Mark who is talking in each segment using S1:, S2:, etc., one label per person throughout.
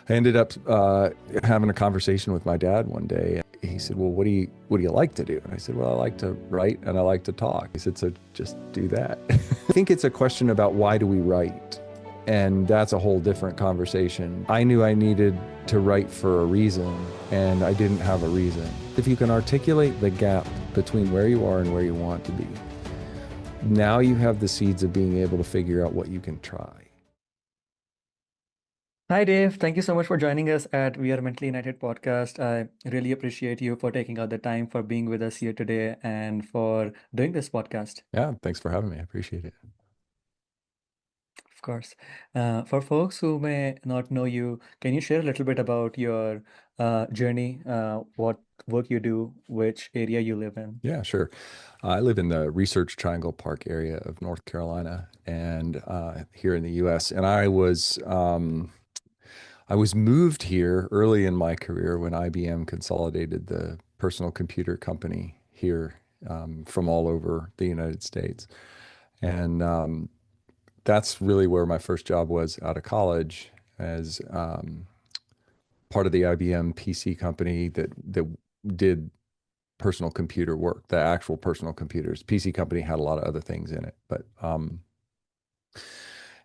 S1: I ended up having a conversation with my dad one day. He said, "Well, what do you like to do?" And I said, "Well, I like to write and I like to talk." He said, "So just do that." I think it's a question about why do we write? And that's a whole different conversation. I knew I needed to write for a reason, and I didn't have a reason. If you can articulate the gap between where you are and where you want to be, now you have the seeds of being able to figure out what you can try.
S2: Hi, Dave. Thank you so much for joining us at We Are Mentally United podcast. I really appreciate you for taking out the time for being with us here today and for doing this podcast.
S1: Yeah, thanks for having me. I appreciate it.
S2: Of course. For folks who may not know you, can you share a little bit about your journey, what work you do, which area you live in?
S1: Yeah, sure. I live in the Research Triangle Park area of North Carolina and here in the U.S. And I was moved here early in my career when IBM consolidated the personal computer company here from all over the United States. And that's really where my first job was out of college as part of the IBM PC company that did personal computer work, the actual personal computers. PC company had a lot of other things in it, but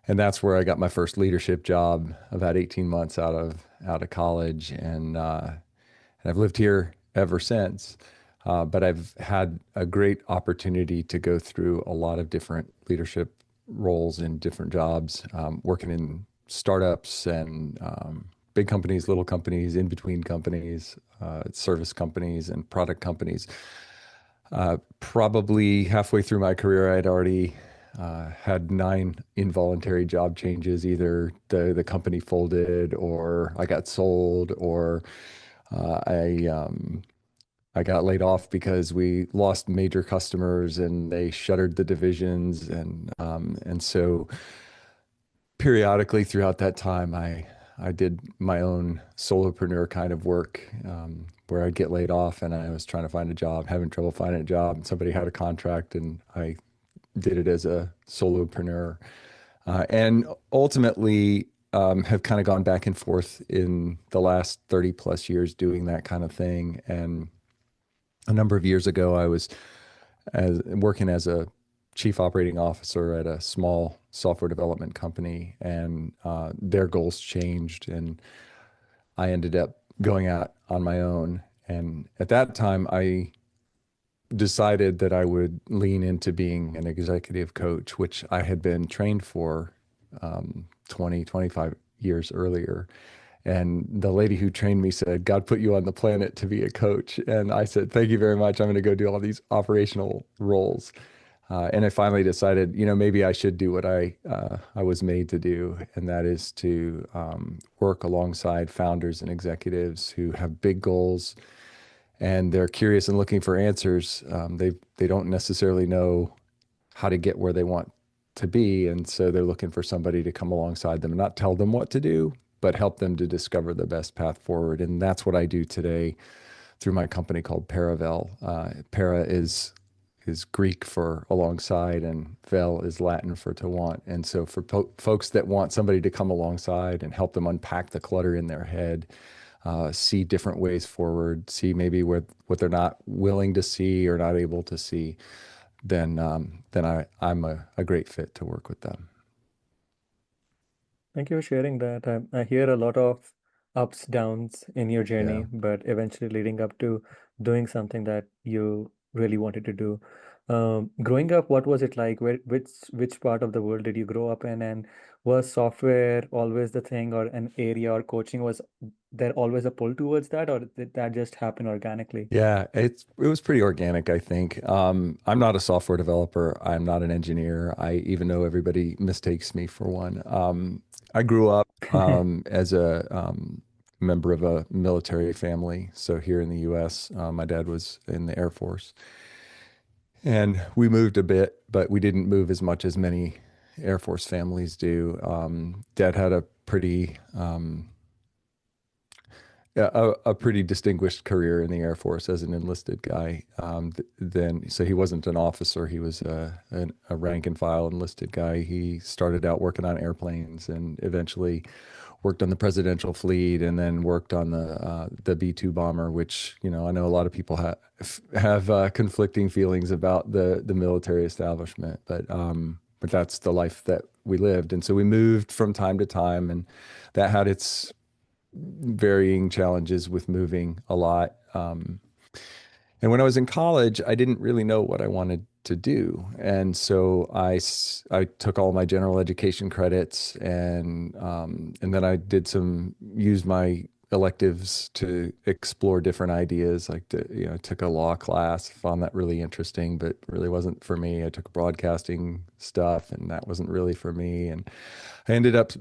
S1: and that's where I got my first leadership job about 18 months out of college, and I've lived here ever since. But I've had a great opportunity to go through a lot of different leadership roles in different jobs, working in startups and big companies, little companies, in between companies, service companies, and product companies. Probably halfway through my career, I'd already had 9 involuntary job changes. Either the company folded, or I got sold, or uh, I um, I got laid off because we lost major customers and they shuttered the divisions, and so periodically throughout that time, I did my own solopreneur kind of work, where I'd get laid off and I was trying to find a job, having trouble finding a job, and somebody had a contract, and I did it as a solopreneur, and ultimately have kind of gone back and forth in the last 30 plus years doing that kind of thing. And a number of years ago, I was working as a chief operating officer at a small software development company, and their goals changed, and I ended up going out on my own. And at that time, I decided that I would lean into being an executive coach, which I had been trained for 20, 25 years earlier. And the lady who trained me said, "God put you on the planet to be a coach." And I said, "Thank you very much. I'm going to go do all these operational roles." And I finally decided, maybe I should do what I was made to do, and that is to work alongside founders and executives who have big goals, and they're curious and looking for answers. They don't necessarily know how to get where they want to be, and so they're looking for somebody to come alongside them and not tell them what to do, but help them to discover the best path forward. And that's what I do today through my company called Paravel. Para is Greek for alongside, and vel is Latin for to want. And so for folks that want somebody to come alongside and help them unpack the clutter in their head, see different ways forward, see maybe what they're not willing to see or not able to see, then I'm a great fit to work with them.
S2: Thank you for sharing that. I hear a lot of ups, downs in your
S1: Yeah.
S2: journey, but eventually leading up to doing something that you really wanted to do. Growing up, what was it like? Which part of the world did you grow up in? And was software always the thing, or an area, or coaching, was there always a pull towards that, or did that just happen organically?
S1: Yeah, it was pretty organic, I think. I'm not a software developer. I'm not an engineer. I even though everybody mistakes me for one. I grew up as a member of a military family. So here in the U.S., my dad was in the Air Force, and we moved a bit, but we didn't move as much as many Air Force families do. Dad had a pretty a pretty distinguished career in the Air Force as an enlisted guy. Then, so he wasn't an officer; he was a rank and file enlisted guy. He started out working on airplanes and eventually worked on the presidential fleet, and then worked on the B-2 bomber, which I know a lot of people have conflicting feelings about the military establishment, but that's the life that we lived, and so we moved from time to time, and that had its varying challenges with moving a lot. And when I was in college, I didn't really know what I wanted to do. And so I took all my general education credits, and then I used my electives to explore different ideas. Like, took a law class, found that really interesting, but really wasn't for me. I took broadcasting stuff, and that wasn't really for me. And I ended up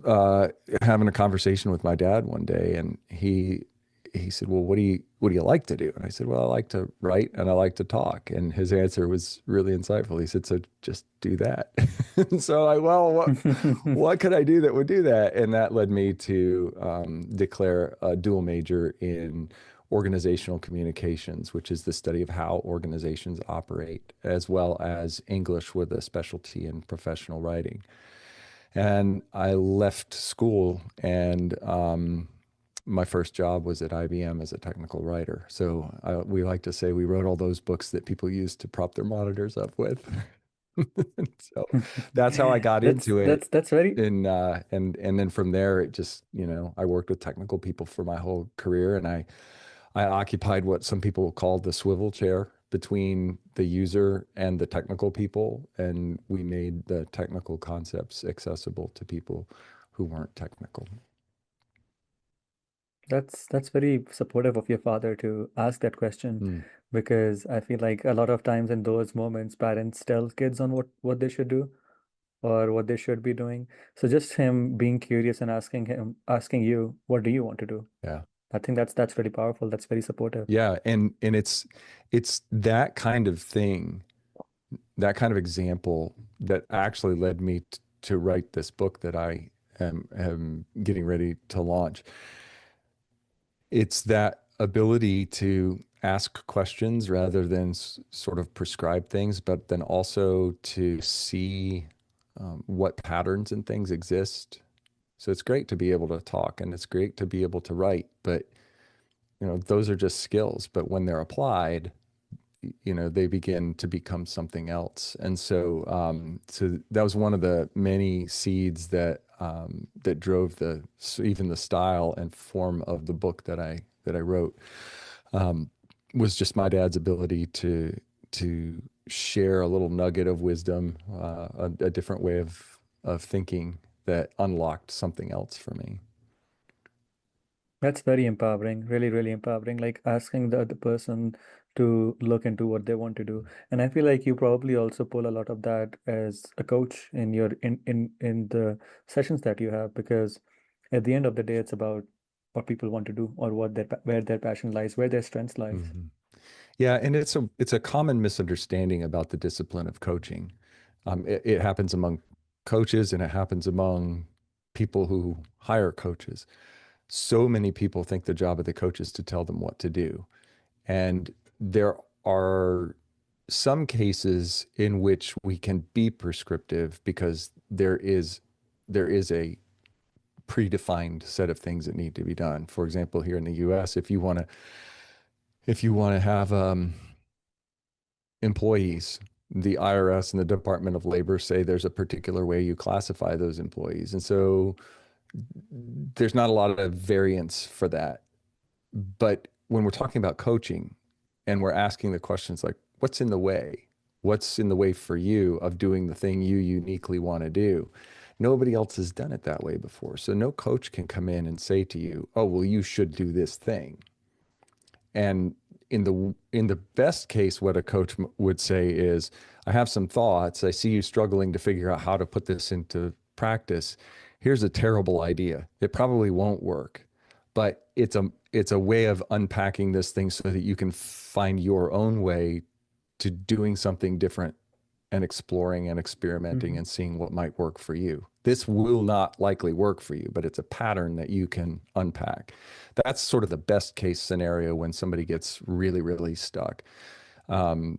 S1: having a conversation with my dad one day, and he said, "Well, what do you like to do?" And I said, "Well, I like to write and I like to talk." And his answer was really insightful. He said, "So just do that." And so what could I do that would do that? And that led me to declare a dual major in organizational communications, which is the study of how organizations operate, as well as English with a specialty in professional writing. And I left school, and my first job was at IBM as a technical writer. So we like to say we wrote all those books that people used to prop their monitors up with. So that's how I got
S2: That's
S1: into it.
S2: that's very
S1: And then from there, it just, I worked with technical people for my whole career, and I occupied what some people call the swivel chair between the user and the technical people, and we made the technical concepts accessible to people who weren't technical.
S2: that's very supportive of your father to ask that question,
S1: Mm,
S2: because I feel like a lot of times in those moments, parents tell kids on what they should do or what they should be doing. So just him being curious and asking you, what do you want to do?
S1: yeah.
S2: I think that's really powerful. That's very supportive.
S1: Yeah, and it's that kind of thing, that kind of example that actually led me to write this book that I am getting ready to launch. It's that ability to ask questions rather than sort of prescribe things, but then also to see what patterns and things exist. So it's great to be able to talk, and it's great to be able to write, but those are just skills. But when they're applied, they begin to become something else. And so that was one of the many seeds that drove even the style and form of the book that I wrote, um, was just my dad's ability to share a little nugget of wisdom, a different way of thinking that unlocked something else for me.
S2: That's very empowering, really, really empowering. Like asking the other person to look into what they want to do. And I feel like you probably also pull a lot of that as a coach in your in the sessions that you have, because at the end of the day, it's about what people want to do or where their passion lies, where their strengths lies.
S1: Mhm. Yeah, and it's a common misunderstanding about the discipline of coaching. It happens among coaches, and it happens among people who hire coaches. So many people think the job of the coach is to tell them what to do. And there are some cases in which we can be prescriptive because there is a predefined set of things that need to be done. For example, here in the US, if you want to have employees, the IRS and the Department of Labor say there's a particular way you classify those employees. And so there's not a lot of variance for that. But when we're talking about coaching and we're asking the questions like, what's in the way? What's in the way for you of doing the thing you uniquely want to do? Nobody else has done it that way before. So no coach can come in and say to you, oh, well, you should do this thing. And in the best case, what a coach would say is, I have some thoughts. I see you struggling to figure out how to put this into practice. Here's a terrible idea. It probably won't work, but it's a way of unpacking this thing so that you can find your own way to doing something different and exploring and experimenting
S2: Mhm.
S1: and seeing what might work for you. This will not likely work for you, but it's a pattern that you can unpack. That's sort of the best case scenario when somebody gets really, really stuck. Um,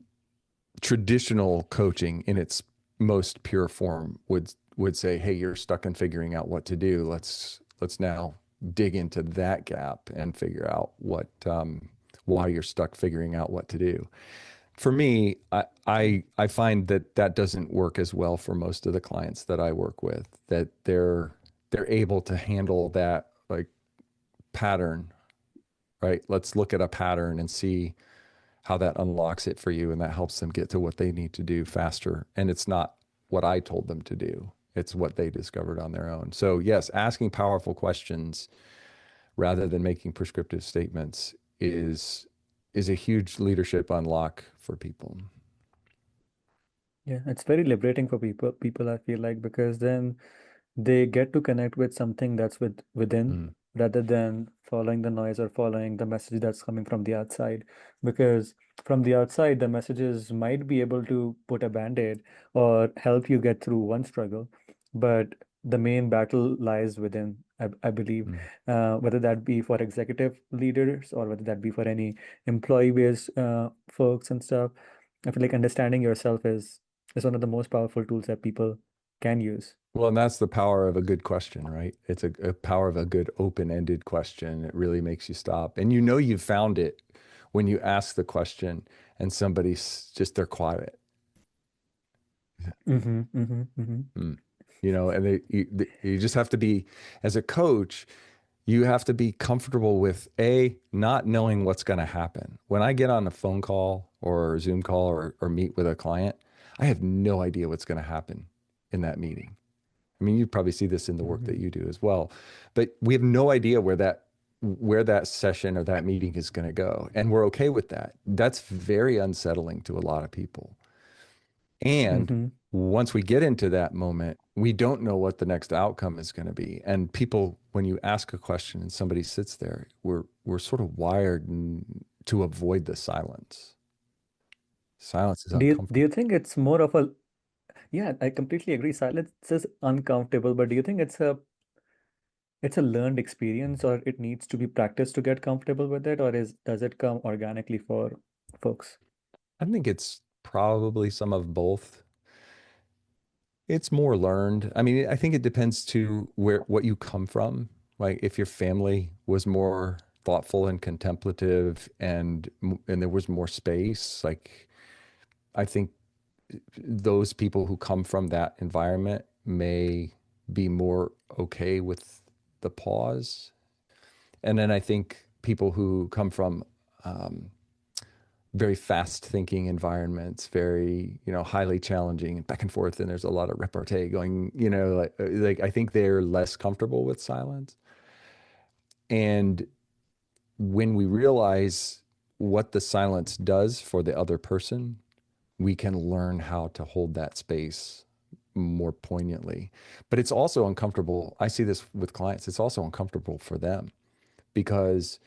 S1: Traditional coaching in its most pure form would say, "Hey, you're stuck in figuring out what to do. Let's now dig into that gap and figure out why you're stuck figuring out what to do." For me, I find that that doesn't work as well for most of the clients that I work with. That they're able to handle that like pattern, right? Let's look at a pattern and see how that unlocks it for you, and that helps them get to what they need to do faster. And it's not what I told them to do. It's what they discovered on their own. So yes, asking powerful questions rather than making prescriptive statements is a huge leadership unlock for people.
S2: Yeah, it's very liberating for people, I feel like, because then they get to connect with something that's within
S1: Mm,
S2: rather than following the noise or following the message that's coming from the outside. Because from the outside, the messages might be able to put a band-aid or help you get through one struggle, but the main battle lies within, I believe,
S1: mm.
S2: whether that be for executive leaders or whether that be for any employee-based folks and stuff. I feel like understanding yourself is one of the most powerful tools that people can use.
S1: Well, and that's the power of a good question, right? It's a power of a good open-ended question. It really makes you stop. And you know you've found it when you ask the question and somebody's just they're quiet.
S2: Mm-hmm, mm-hmm, mm-hmm.
S1: Mm. You know, and you just have to be, as a coach, you have to be comfortable with not knowing what's going to happen. When I get on a phone call or a Zoom call or meet with a client, I have no idea what's going to happen in that meeting. I mean, you probably see this in the work that
S2: Mm-hmm.
S1: you do as well, but we have no idea where that session or that meeting is going to go, and we're okay with that. That's very unsettling to a lot of people. And
S2: Mm-hmm.
S1: once we get into that moment, we don't know what the next outcome is going to be. And people, when you ask a question and somebody sits there, we're sort of wired to avoid the silence. Silence is
S2: Do you
S1: uncomfortable.
S2: think it's more of a yeah, I completely agree. Silence is uncomfortable, but do you think it's a learned experience or it needs to be practiced to get comfortable with it, or is does it come organically for folks?
S1: I think it's probably some of both. It's more learned. I mean, I think it depends to what you come from. Like if your family was more thoughtful and contemplative and there was more space, like I think those people who come from that environment may be more okay with the pause. And then I think people who come from um, very fast thinking environments, very, highly challenging and back and forth. And there's a lot of repartee going, like I think they're less comfortable with silence. And when we realize what the silence does for the other person, we can learn how to hold that space more poignantly. But it's also uncomfortable. I see this with clients. It's also uncomfortable for them because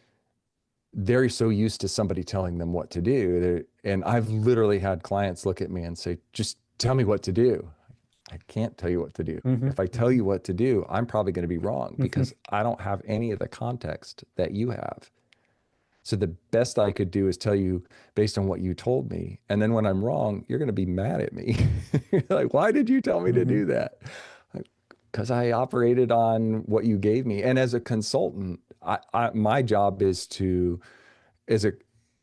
S1: they're so used to somebody telling them what to do. And I've literally had clients look at me and say, just tell me what to do. I can't tell you what to do.
S2: Mm-hmm.
S1: If I tell
S2: Mm-hmm.
S1: you what to do, I'm probably going to be wrong
S2: Mm-hmm.
S1: because I don't have any of the context that you have. So the best I could do is tell you based on what you told me. And then when I'm wrong, you're going to be mad at me. You're like, why did you tell me to
S2: Mm-hmm.
S1: do that? Because I operated on what you gave me. And as a consultant, my job is to as a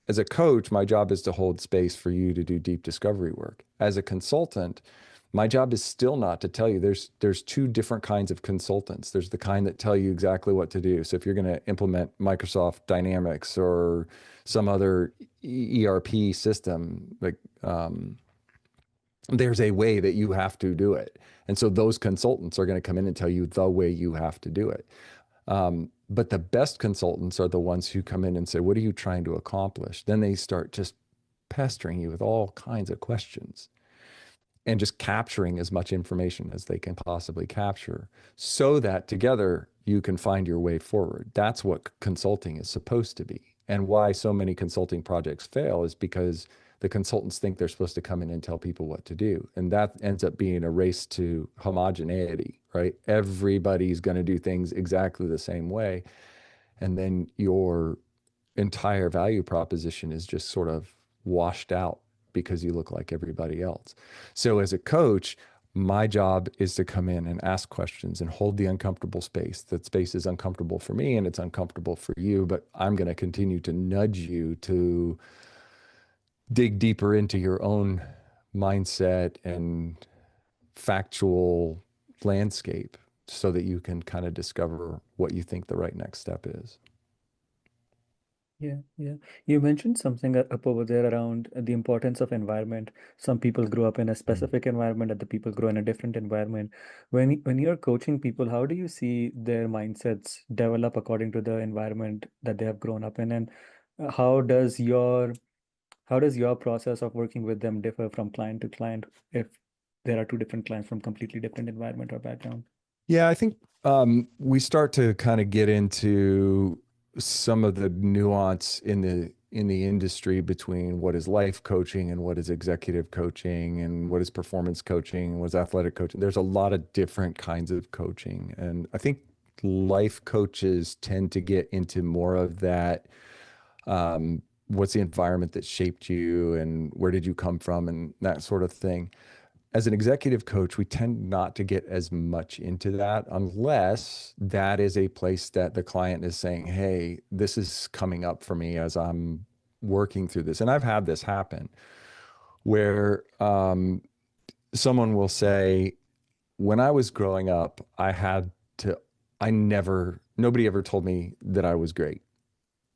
S1: as a coach, my job is to hold space for you to do deep discovery work. As a consultant, my job is still not to tell you. There's two different kinds of consultants. There's the kind that tell you exactly what to do. So if you're going to implement Microsoft Dynamics or some other ERP system, like there's a way that you have to do it. And so those consultants are going to come in and tell you the way you have to do it. But the best consultants are the ones who come in and say, what are you trying to accomplish? Then they start just pestering you with all kinds of questions and just capturing as much information as they can possibly capture so that together you can find your way forward. That's what consulting is supposed to be. And why so many consulting projects fail is because The consultants think they're supposed to come in and tell people what to do. And that ends up being a race to homogeneity, right? Everybody's going to do things exactly the same way. And then your entire value proposition is just sort of washed out because you look like everybody else. So as a coach, my job is to come in and ask questions and hold the uncomfortable space. That space is uncomfortable for me and it's uncomfortable for you, but I'm going to continue to nudge you to dig deeper into your own mindset and factual landscape so that you can kind of discover what you think the right next step is.
S2: Yeah, yeah. You mentioned something up over there around the importance of environment. Some people grow up in a
S1: Mm.
S2: specific environment, other people grow in a different environment. When you're coaching people, how do you see their mindsets develop according to the environment that they have grown up in? And how does your process of working with them differ from client to client if there are two different clients from completely different environment or background?
S1: Yeah, I think we start to kind of get into some of the nuance in the industry between what is life coaching and what is executive coaching and what is performance coaching, what is athletic coaching. There's a lot of different kinds of coaching, and I think life coaches tend to get into more of that. What's the environment that shaped you, and where did you come from, and that sort of thing. As an executive coach, we tend not to get as much into that unless that is a place that the client is saying, hey, this is coming up for me as I'm working through this. And I've had this happen where someone will say, when I was growing up, nobody ever told me that I was great,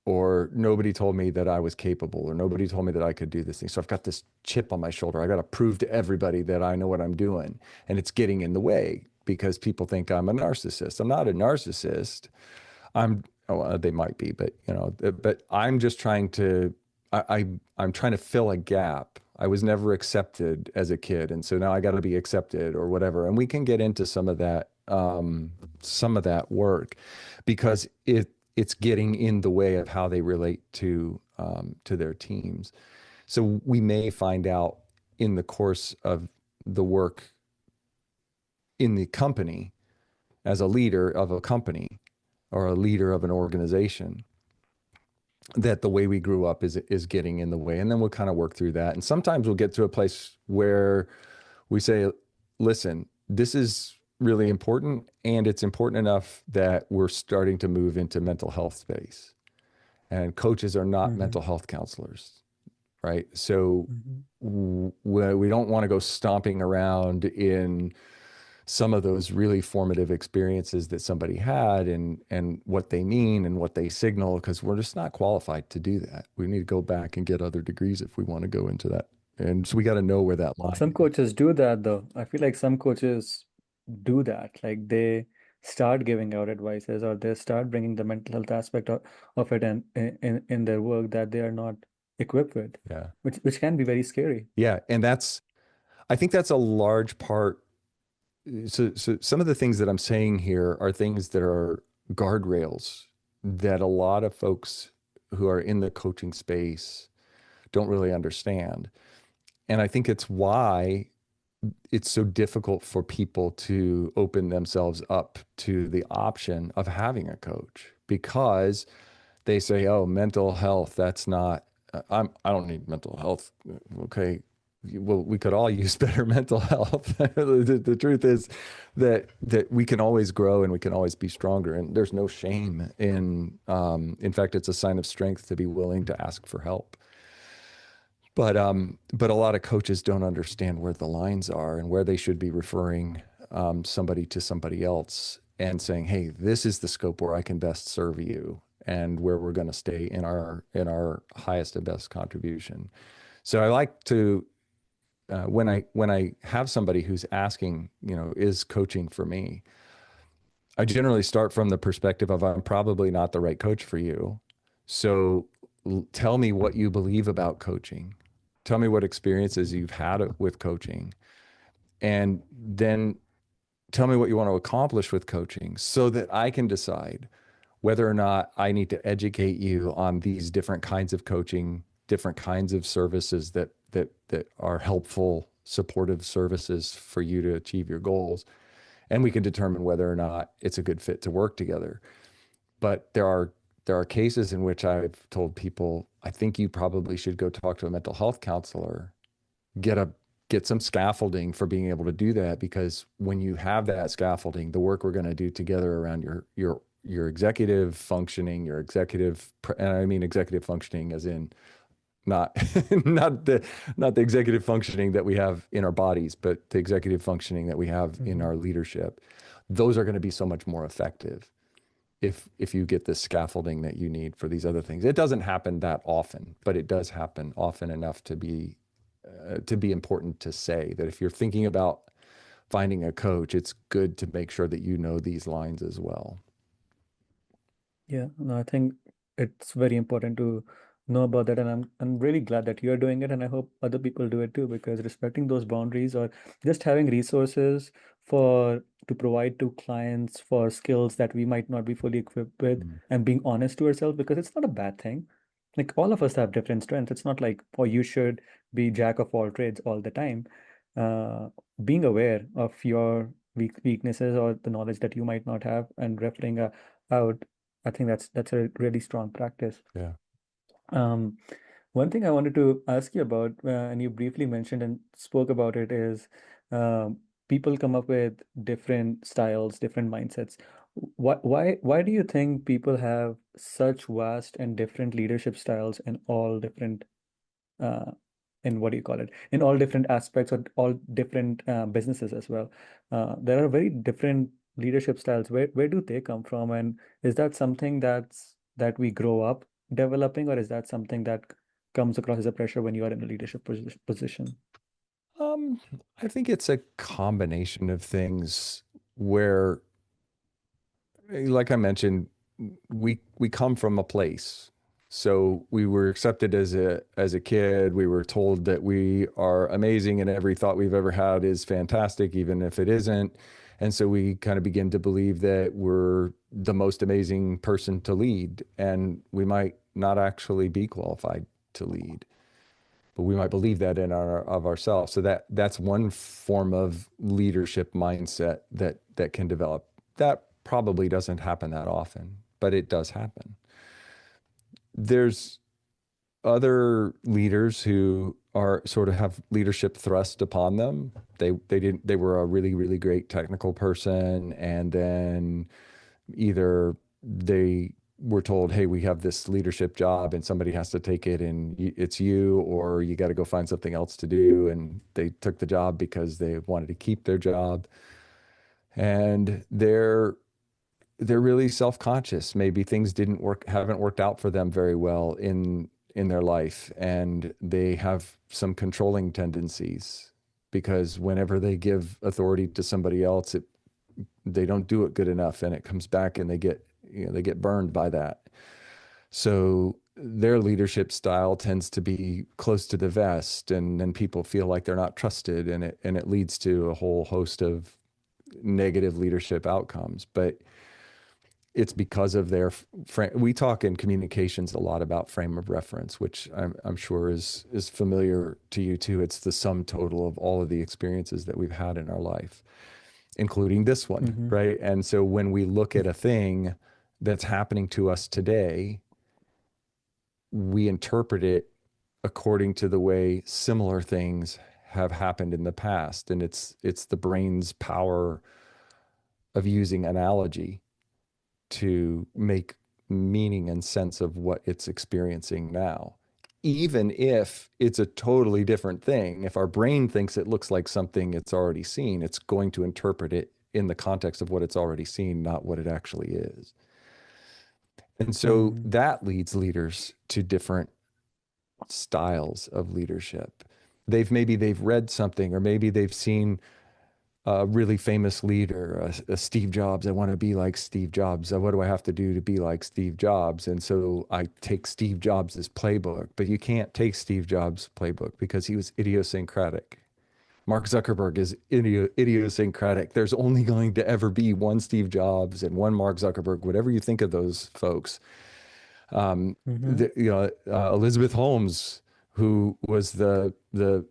S1: or nobody told me that I was capable, or nobody told me that I could do this thing. So I've got this chip on my shoulder. I got to prove to everybody that I know what I'm doing. And it's getting in the way because people think I'm a narcissist. I'm not a narcissist. They might be, but but I'm just trying to, I'm trying to fill a gap. I was never accepted as a kid. And so now I got to be accepted or whatever. And we can get into some of that work because it's getting in the way of how they relate to their teams. So we may find out in the course of the work in the company as a leader of a company or a leader of an organization that the way we grew up is getting in the way, and then we'll kind of work through that. And sometimes we'll get to a place where we say, listen, this is really important, and it's important enough that we're starting to move into mental health space, and coaches are not
S2: Mm-hmm.
S1: mental health counselors, right? So
S2: Mm-hmm.
S1: we don't want to go stomping around in some of those really formative experiences that somebody had and what they mean and what they signal, because we're just not qualified to do that. We need to go back and get other degrees if we want to go into that. And so we got to know where that line
S2: Some
S1: is.
S2: coaches do that though. I feel like some coaches do that. Like they start giving out advices or they start bringing the mental health aspect of it and in their work that they are not equipped with,
S1: Yeah.
S2: which can be very scary.
S1: Yeah. And I think that's a large part. So some of the things that I'm saying here are things that are guardrails that a lot of folks who are in the coaching space don't really understand. And I think it's why it's so difficult for people to open themselves up to the option of having a coach because they say, "Oh, mental health, that's not I don't need mental health." Okay. Well, we could all use better mental health. The truth is that we can always grow and we can always be stronger, and there's no shame in fact, it's a sign of strength to be willing to ask for help. But a lot of coaches don't understand where the lines are and where they should be referring somebody to somebody else and saying, "Hey, this is the scope where I can best serve you and where we're going to stay in our highest and best contribution." So I like to when I have somebody who's asking, is coaching for me? I generally start from the perspective of I'm probably not the right coach for you. So tell me what you believe about coaching. Tell me what experiences you've had with coaching. And then tell me what you want to accomplish with coaching so that I can decide whether or not I need to educate you on these different kinds of coaching, different kinds of services that that are helpful, supportive services for you to achieve your goals. And we can determine whether or not it's a good fit to work together. But there are cases in which I've told people, I think you probably should go talk to a mental health counselor, get a get some scaffolding for being able to do that, because when you have that scaffolding, the work we're going to do together around your executive functioning, and I mean executive functioning as in not not the executive functioning that we have in our bodies, but the executive functioning that we have in
S2: Mm-hmm.
S1: our leadership. Those are going to be so much more effective if you get the scaffolding that you need for these other things. It doesn't happen that often, but it does happen often enough to be important to say that if you're thinking about finding a coach, it's good to make sure that you know these lines as well.
S2: Yeah, no, I think it's very important to know about that, and I'm really glad that you're doing it, and I hope other people do it too, because respecting those boundaries or just having resources for to provide to clients for skills that we might not be fully equipped with,
S1: Mm.
S2: and being honest to ourselves, because it's not a bad thing. Like all of us have different strengths. It's not like, oh, you should be jack of all trades all the time. Uh, Being aware of your weaknesses or the knowledge that you might not have and referring out, I think that's a really strong practice.
S1: Yeah.
S2: Um, One thing I wanted to ask you about, and you briefly mentioned and spoke about it, is people come up with different styles, different mindsets. Why do you think people have such vast and different leadership styles in all different uh, in what do you call it, in all different aspects or all different businesses as well? There are very different leadership styles. Where do they come from, and is that something that we grow up developing, or is that something that comes across as a pressure when you are in a leadership position?
S1: Um, I think it's a combination of things where, like I mentioned, we come from a place. So we were accepted as a kid. We were told that we are amazing and every thought we've ever had is fantastic, even if it isn't. And so we kind of begin to believe that we're the most amazing person to lead, and we might not actually be qualified to lead, but we might believe that in our of ourselves. So that's one form of leadership mindset that can develop. That probably doesn't happen that often, but it does happen. There's other leaders who are sort of have leadership thrust upon them. They were a really great technical person, and then either they were told, hey, we have this leadership job and somebody has to take it and it's you, or you got to go find something else to do. And they took the job because they wanted to keep their job. And they're really self-conscious. Maybe things haven't worked out for them very well in their life, and they have some controlling tendencies because whenever they give authority to somebody else, they don't do it good enough, and it comes back and they get burned by that. So their leadership style tends to be close to the vest, and then people feel like they're not trusted, and it leads to a whole host of negative leadership outcomes. But it's because of their frame. We talk in communications a lot about frame of reference, which I'm sure is familiar to you too. It's the sum total of all of the experiences that we've had in our life, including this one,
S2: Mm-hmm.
S1: right? And so when we look at a thing that's happening to us today, we interpret it according to the way similar things have happened in the past. And it's the brain's power of using analogy to make meaning and sense of what it's experiencing now. Even if it's a totally different thing, if our brain thinks it looks like something it's already seen, it's going to interpret it in the context of what it's already seen, not what it actually is. And so
S2: Mm-hmm.
S1: that leads leaders to different styles of leadership. They've read something, or maybe they've seen a really famous leader, a Steve Jobs. I want to be like Steve Jobs. What do I have to do to be like Steve Jobs? And so I take Steve Jobs' playbook, but you can't take Steve Jobs' playbook because he was idiosyncratic. Mark Zuckerberg is idiosyncratic. There's only going to ever be one Steve Jobs and one Mark Zuckerberg, whatever you think of those folks.
S2: Mm-hmm.
S1: Elizabeth Holmes, who was the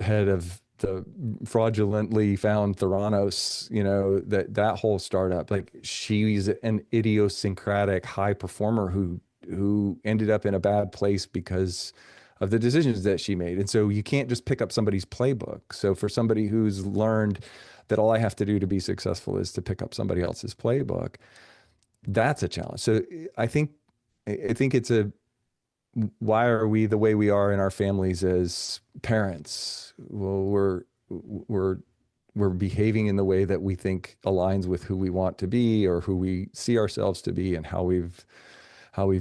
S1: head of the fraudulently found Theranos, that whole startup, like she's an idiosyncratic high performer who ended up in a bad place because of the decisions that she made. And so you can't just pick up somebody's playbook. So for somebody who's learned that all I have to do to be successful is to pick up somebody else's playbook, that's a challenge. So I think I think it's a why are we the way we are in our families as parents? Well, we're we're behaving in the way that we think aligns with who we want to be or who we see ourselves to be and how we've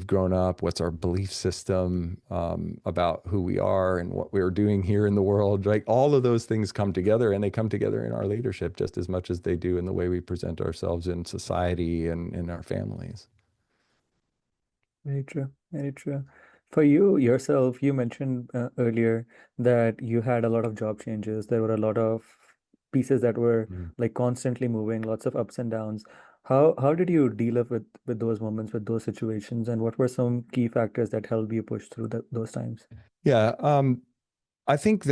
S1: grown up, what's our belief system about who we are and what we're doing here in the world. Like all of those things come together, and they come together in our leadership just as much as they do in the way we present ourselves in society and in our families.
S2: Very true. Very true. For you yourself, you mentioned earlier that you had a lot of job changes. There were a lot of pieces that were
S1: Mm.
S2: like constantly moving, lots of ups and downs. How did you deal with those moments, with those situations, and what were some key factors that helped you push through those times?
S1: Yeah, I think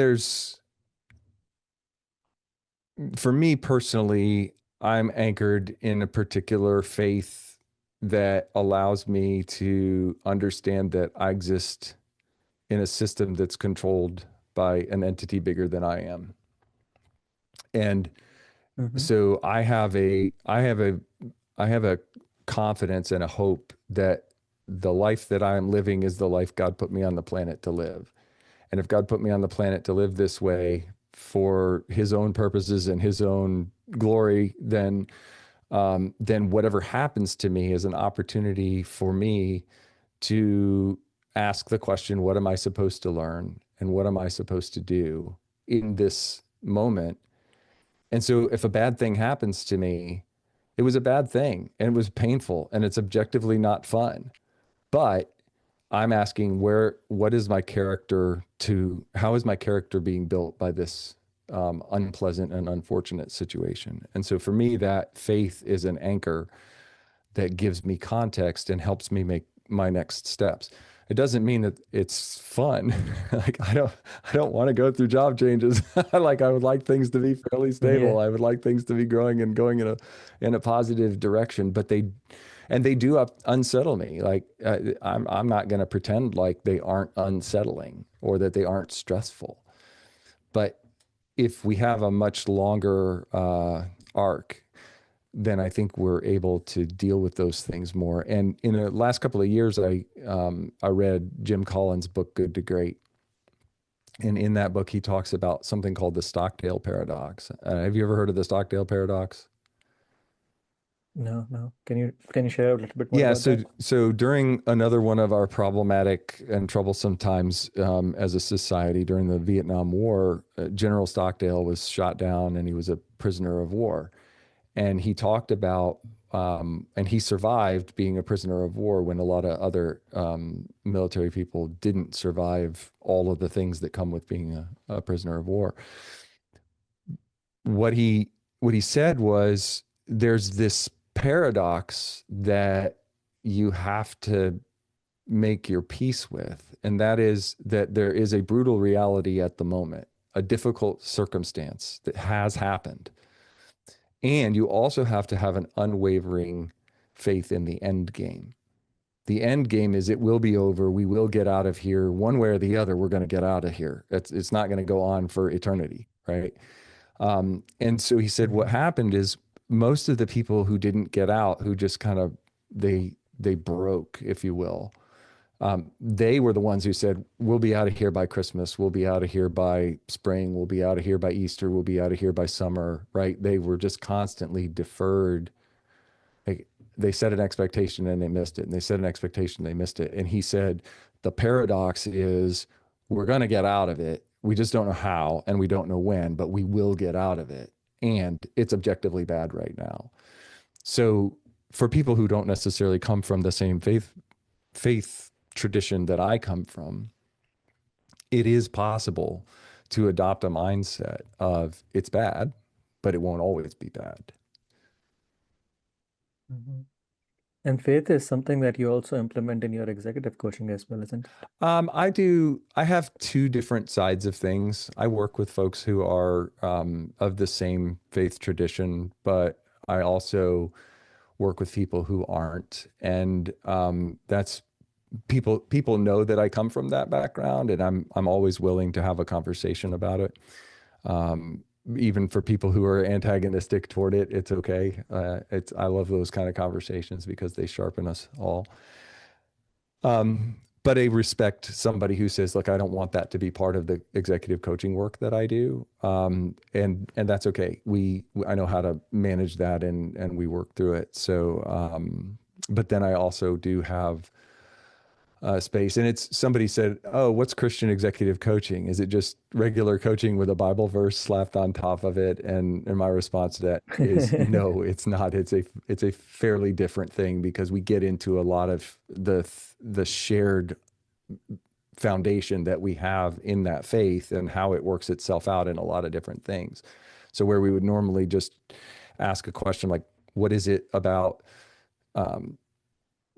S1: for me personally, I'm anchored in a particular faith that allows me to understand that I exist in a system that's controlled by an entity bigger than I am. And
S2: Mm-hmm.
S1: so I have a confidence and a hope that the life that I am living is the life God put me on the planet to live. And if God put me on the planet to live this way for his own purposes and his own glory, then whatever happens to me is an opportunity for me to ask the question, what am I supposed to learn? And what am I supposed to do in this moment? And so if a bad thing happens to me, it was a bad thing and it was painful and it's objectively not fun. But I'm asking how is my character being built by this unpleasant and unfortunate situation? And so for me, that faith is an anchor that gives me context and helps me make my next steps. It doesn't mean that it's fun. Like I don't want to go through job changes. Like I would like things to be fairly
S2: Yeah.
S1: stable. I would like things to be growing and going in a positive direction, but they do unsettle me. Like I'm not going to pretend like they aren't unsettling or that they aren't stressful. But if we have a much longer arc, then I think we're able to deal with those things more. And in the last couple of years, I read Jim Collins' book Good to Great, and in that book he talks about something called the Stockdale paradox. Have you ever heard of the Stockdale paradox?
S2: No, no. Can you share a little bit more
S1: Yeah,
S2: about
S1: so
S2: that?
S1: so during another one of our problematic and troublesome times as a society during the Vietnam War, General Stockdale was shot down and he was a prisoner of war. And he talked about, and he survived being a prisoner of war when a lot of other military people didn't survive all of the things that come with being a prisoner of war. What he what he said was there's this paradox that you have to make your peace with, and that is that there is a brutal reality at the moment, a difficult circumstance that has happened. And you also have to have an unwavering faith in the end game. The end game is it will be over. We will get out of here one way or the other. We're going to get out of here. It's not going to go on for eternity, right? And so he said what
S2: Mm-hmm.
S1: happened is most of the people who didn't get out, who just kind of they broke, if you will, they were the ones who said, we'll be out of here by Christmas. We'll be out of here by spring. We'll be out of here by Easter. We'll be out of here by summer, right? They were just constantly deferred. They set an expectation and they missed it. And they set an expectation, they missed it. And he said, the paradox is we're going to get out of it. We just don't know how and we don't know when, but we will get out of it. And it's objectively bad right now. So for people who don't necessarily come from the same faith tradition that I come from, it is possible to adopt a mindset of it's bad, but it won't always be bad.
S2: Mm-hmm. And faith is something that you also implement in your executive coaching as well, isn't it?
S1: I have two different sides of things. I work with folks who are of the same faith tradition, but I also work with people who aren't. And that's people know that I come from that background, and I'm always willing to have a conversation about it. Um, Even for people who are antagonistic toward it, it's okay. I love those kind of conversations because they sharpen us all. But I respect somebody who says, "Look, I don't want that to be part of the executive coaching work that I do," and that's okay. I know how to manage that, and we work through it. So, but then I also do have space. And it's somebody said, "Oh, what's Christian executive coaching? Is it just regular coaching with a Bible verse slapped on top of it?" And my response to that is no, it's not. It's a fairly different thing because we get into a lot of the shared foundation that we have in that faith and how it works itself out in a lot of different things. So where we would normally just ask a question like, "What is it about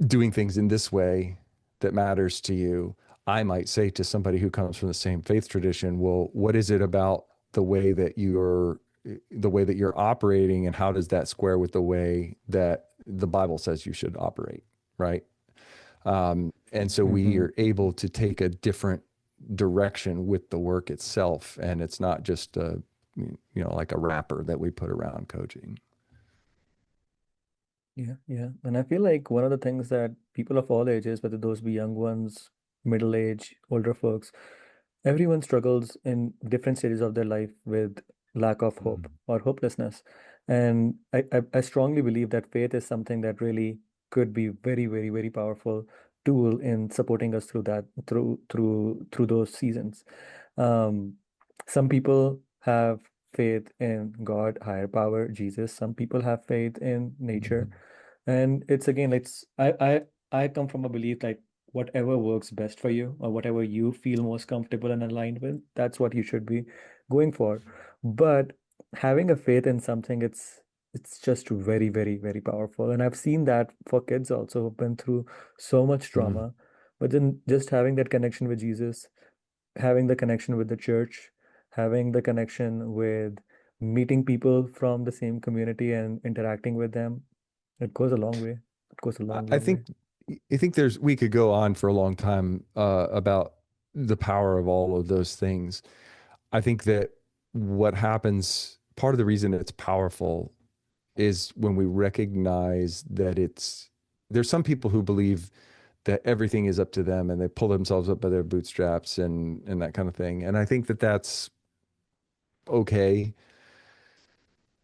S1: doing things in this way that matters to you?" I might say to somebody who comes from the same faith tradition, "Well, what is it about the way that you're operating, and how does that square with the way that the Bible says you should operate?" Right? And so we
S2: Hmm.
S1: are able to take a different direction with the work itself, and it's not just like a wrapper that we put around coaching.
S2: Yeah, yeah. And I feel like one of the things that people of all ages, whether those be young ones, middle age, older folks, everyone struggles in different stages of their life with lack of hope
S1: Mm.
S2: or hopelessness. And I strongly believe that faith is something that really could be very, very, very powerful tool in supporting us through that, through those seasons. Um, some people have faith in God, higher power, Jesus. Some people have faith in nature.
S1: Mhm.
S2: And it's again, I come from a belief like whatever works best for you or whatever you feel most comfortable and aligned with, that's what you should be going for. But having a faith in something, it's just very, very, very powerful. And I've seen that for kids also who've been through so much
S1: Mhm.
S2: trauma, but then just having that connection with Jesus, having the connection with the church, having the connection with meeting people from the same community and interacting with them, it goes a long way. It goes a
S1: I
S2: long,
S1: I
S2: long way.
S1: think I think we could go on for a long time about the power of all of those things. I think that what happens, part of the reason it's powerful is when we recognize that there's some people who believe that everything is up to them and they pull themselves up by their bootstraps and that kind of thing. And I think that that's okay.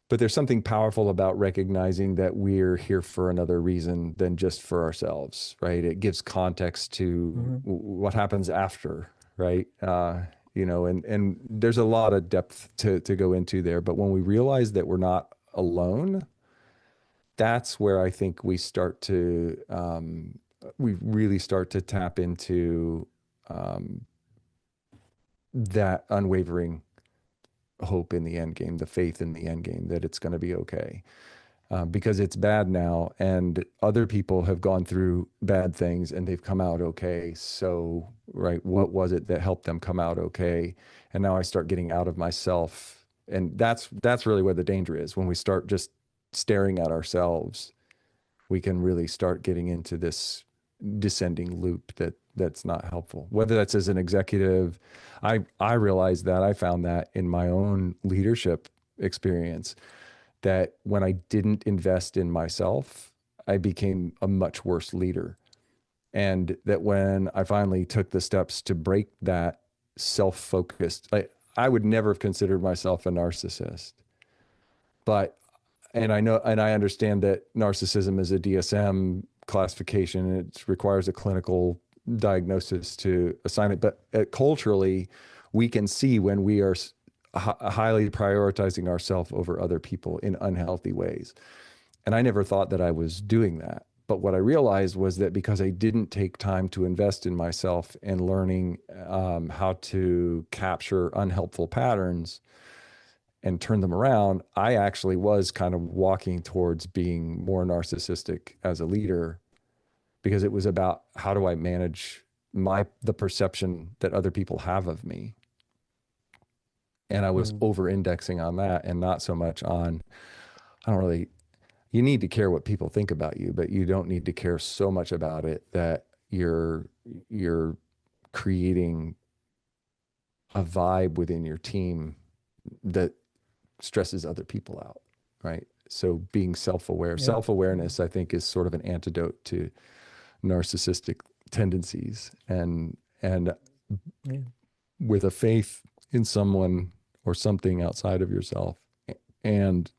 S1: But there's something powerful about recognizing that we're here for another reason than just for ourselves, right? It gives context to
S2: Hmm.
S1: what happens after, right? And there's a lot of depth to go into there. But when we realize that we're not alone, that's where I think we really start to tap into um, that unwavering hope in the end game, the faith in the end game that it's going to be okay. Because it's bad now, and other people have gone through bad things and they've come out okay. So, right, what was it that helped them come out okay? And now I start getting out of myself, and that's really where the danger is. When we start just staring at ourselves, we can really start getting into this descending loop that's not helpful. Whether that's as an executive, I realized that I found that in my own leadership experience that when I didn't invest in myself, I became a much worse leader. And that when I finally took the steps to break that self-focused, I would never have considered myself a narcissist. But and I know and I understand that narcissism is a DSM classification. It requires a clinical diagnosis to assign it. But culturally, we can see when we are highly prioritizing ourselves over other people in unhealthy ways. And I never thought that I was doing that. But what I realized was that because I didn't take time to invest in myself and learning how to capture unhelpful patterns, and turn them around, I actually was kind of walking towards being more narcissistic as a leader because it was about how do I manage the perception that other people have of me. And I was
S2: Mm.
S1: over indexing on that and not so much on, I don't really, you need to care what people think about you, but you don't need to care so much about it that you're creating a vibe within your team that stresses other people out, right? So being self-aware,
S2: Yeah.
S1: self-awareness, I think, is sort of an antidote to narcissistic tendencies. And
S2: Yeah.
S1: with a faith in someone or something outside of yourself and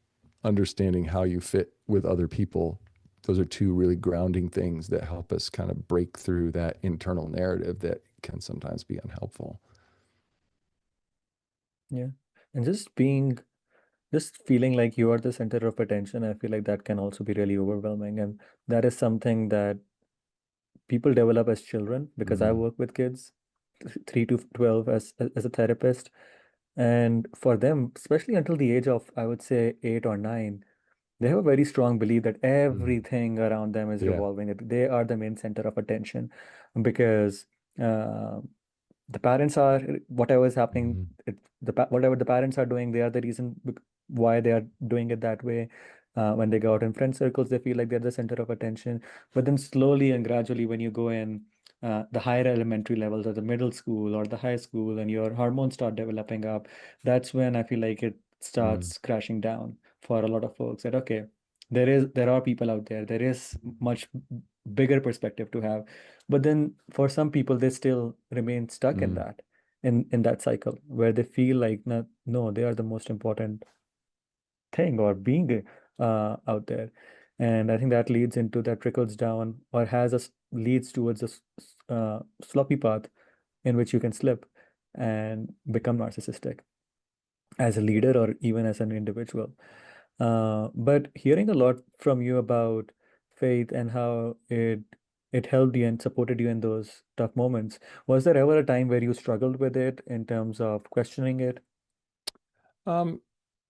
S1: understanding how you fit with other people, those are two really grounding things that help us kind of break through that internal narrative that can sometimes be unhelpful.
S2: Yeah. And just feeling like you are the center of attention, I feel like that can also be really overwhelming. And that is something that people develop as children because I
S1: Mm,
S2: work with kids 3 to 12 as a therapist. And for them, especially until the age of, I would say, 8 or 9, they have a very strong belief that
S1: mm,
S2: everything around them is
S1: yeah.
S2: revolving, that they are the main center of attention because uh, the parents are whatever is happening,
S1: Mm,
S2: whatever the parents are doing, they are the reason why they are doing it that way. When they go out in friend circles, they feel like they're the center of attention. But then slowly and gradually, when you go in the higher elementary levels or the middle school or the high school and your hormones start developing up, that's when I feel like it
S1: mm,
S2: starts crashing down for a lot of folks that okay, there are people out there, there is much bigger perspective to have. But then for some people, they still remain stuck in
S1: mm,
S2: that, in that cycle where they feel like no, no, they are the most important thing or being out there. And I think that leads into that trickles down or leads towards sloppy path in which you can slip and become narcissistic as a leader or even as an individual. But hearing a lot from you about faith and how it helped you and supported you in those tough moments, was there ever a time where you struggled with it in terms of questioning it?
S1: Um,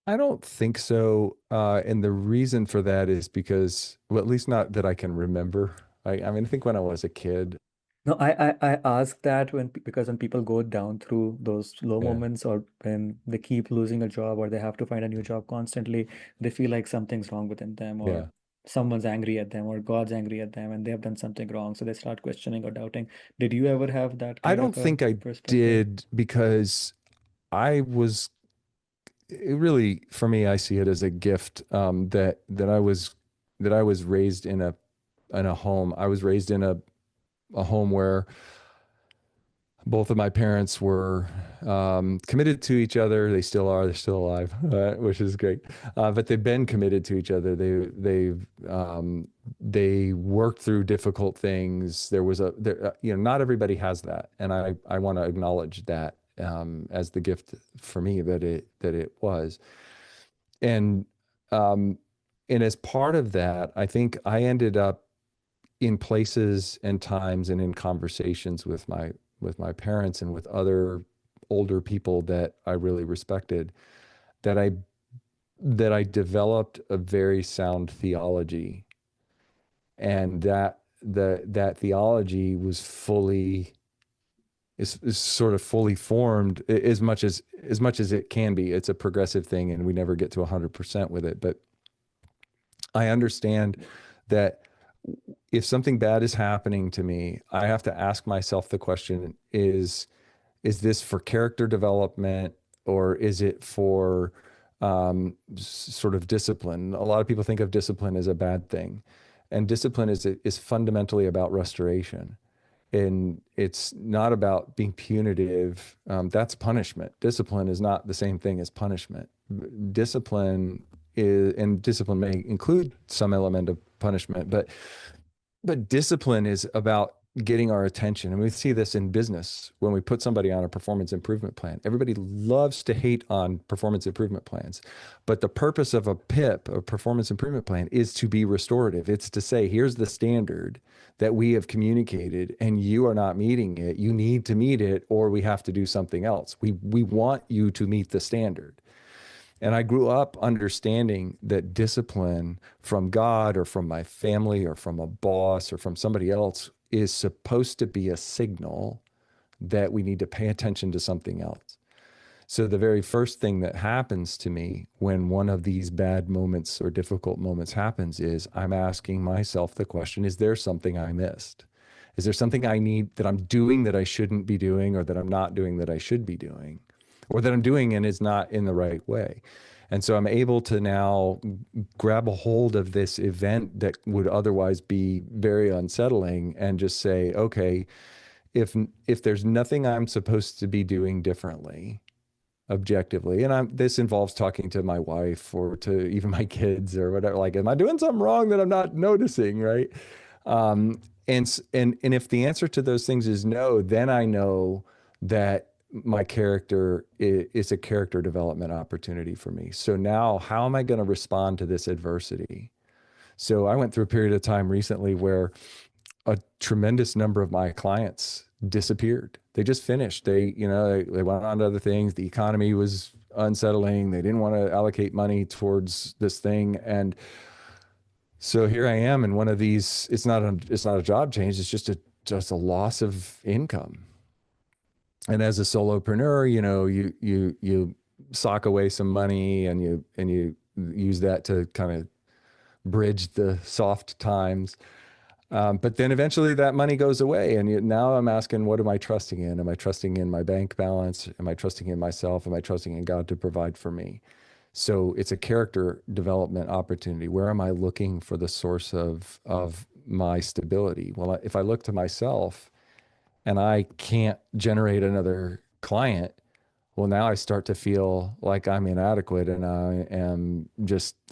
S1: I don't think so. And the reason for that is because, well, at least not that I can remember. I mean, I think when I was a kid,
S2: No, I ask that because when people go down through those low
S1: yeah,
S2: moments or when they keep losing a job or they have to find a new job constantly, they feel like something's wrong within them
S1: yeah.
S2: or someone's angry at them or God's angry at them and they have done something wrong. So they start questioning or doubting. Did you ever have that
S1: I
S2: kind
S1: don't
S2: of a
S1: think I
S2: perspective?
S1: did because I was it really, for me, I see it as a gift that I was raised in a home. I was raised in a home where both of my parents were committed to each other. They still are. They're still alive, which is great. But they've been committed to each other. They worked through difficult things. Not everybody has that, and I want to acknowledge that as the gift for me that it was. And um, and as part of that, I think I ended up in places and times and in conversations with my parents and with other older people that I really respected that I developed a very sound theology and that theology was fully is sort of fully formed as much as it can be. It's a progressive thing and we never get to 100% with it, but I understand that if something bad is happening to me, I have to ask myself the question, is this for character development or is it for sort of discipline? A lot of people think of discipline as a bad thing, and discipline is fundamentally about restoration. And it's not about being punitive. That's punishment. Discipline is not the same thing as punishment. Discipline and discipline may include some element of punishment, but discipline is about getting our attention. And we see this in business when we put somebody on a performance improvement plan. Everybody loves to hate on performance improvement plans. But the purpose of a PIP, a performance improvement plan, is to be restorative. It's to say, here's the standard that we have communicated and you are not meeting it. You need to meet it or we have to do something else. We want you to meet the standard. And I grew up understanding that discipline from God or from my family or from a boss or from somebody else is supposed to be a signal that we need to pay attention to something else. So the very first thing that happens to me when one of these bad moments or difficult moments happens is I'm asking myself the question, is there something I missed? Is there something I need that I'm doing that I shouldn't be doing, or that I'm not doing that I should be doing, or that I'm doing and is not in the right way? And so I'm able to now grab a hold of this event that would otherwise be very unsettling and just say, okay, if there's nothing I'm supposed to be doing differently, objectively, and this involves talking to my wife or to even my kids or whatever, like, am I doing something wrong that I'm not noticing, right? And if the answer to those things is no, then I know that my character is a character development opportunity for me. So now how am I going to respond to this adversity? So I went through a period of time recently where a tremendous number of my clients disappeared. They just finished. They went on to other things. The economy was unsettling. They didn't want to allocate money towards this thing. And so here I am in one of these, it's not a job change. It's just a loss of income. And as a solopreneur, you sock away some money and you use that to kind of bridge the soft times. But then eventually that money goes away. And now I'm asking, what am I trusting in? Am I trusting in my bank balance? Am I trusting in myself? Am I trusting in God to provide for me? So it's a character development opportunity. Where am I looking for the source of my stability? Well, if I look to myself and I can't generate another client, well, now I start to feel like I'm inadequate and